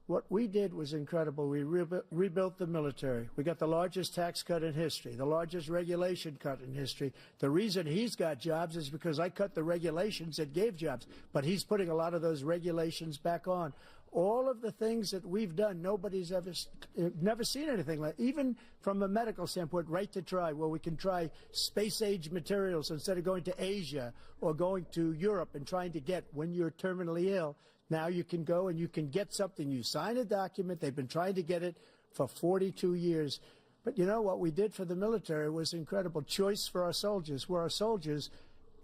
What we did was incredible. We rebuilt the military. We got the largest tax cut in history, the largest regulation cut in history. The reason he's got jobs is because I cut the regulations that gave jobs, but he's putting a lot of those regulations back on. All of the things that we've done, nobody's never seen anything like. Even from a medical standpoint, right to try, where we can try space-age materials instead of going to Asia or going to Europe and trying to get when you're terminally ill. Now you can go and you can get something. You sign a document. They've been trying to get it for 42 years. But you know what we did for the military was incredible. Choice for our soldiers, where our soldiers,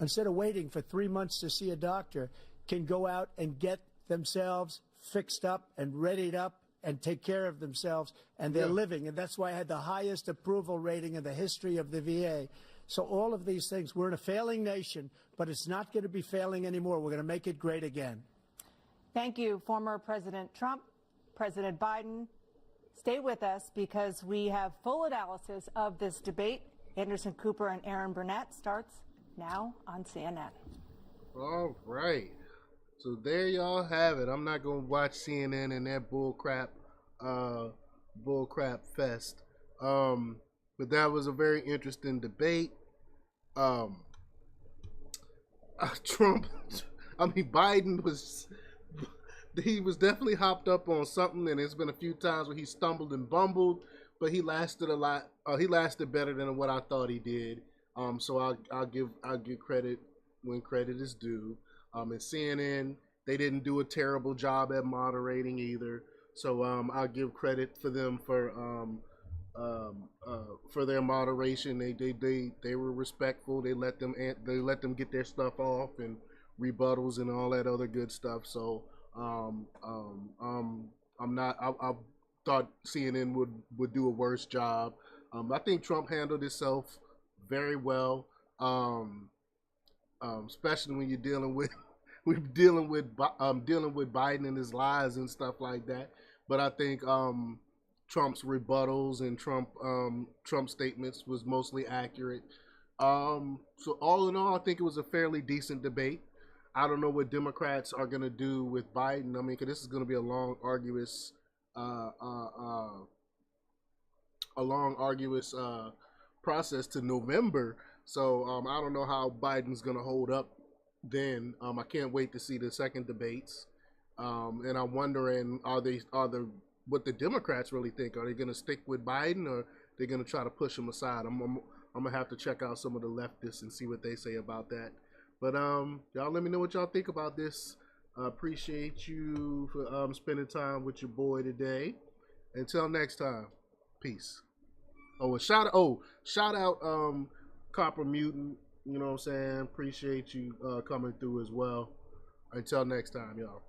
instead of waiting for 3 months to see a doctor, can go out and get themselves fixed up and readied up and take care of themselves, and they're living. And that's why I had the highest approval rating in the history of the VA. So all of these things, we're in a failing nation, but it's not going to be failing anymore. We're going to make it great again. Thank you, former President Trump, President Biden. Stay with us because we have full analysis of this debate. Anderson Cooper and Aaron Burnett starts now on CNN. All right. So there y'all have it. I'm not going to watch CNN and that bullcrap fest. But that was a very interesting debate. Biden was definitely hopped up on something, and there's been a few times where he stumbled and bumbled, but he lasted a lot. He lasted better than what I thought he did. So I'll give credit when credit is due. And CNN, they didn't do a terrible job at moderating either. So I'll give credit for them for their moderation. They were respectful. They let them get their stuff off and rebuttals and all that other good stuff. So I thought CNN would do a worse job. I think Trump handled himself very well, especially when you're dealing with Biden and his lies and stuff like that. But I think Trump's rebuttals and Trump statements was mostly accurate. So all in all, I think it was a fairly decent debate. I don't know what Democrats are going to do with Biden. I mean, 'cause this is going to be a long, arduous process to November. So I don't know how Biden's going to hold up then. I can't wait to see the second debates. And I'm wondering, what the Democrats really think? Are they going to stick with Biden, or they're going to try to push him aside? I'm going to have to check out some of the leftists and see what they say about that. But y'all let me know what y'all think about this. I appreciate you for spending time with your boy today. Until next time, peace. Oh, shout out Copper Mutant. You know what I'm saying? Appreciate you coming through as well. Until next time, y'all.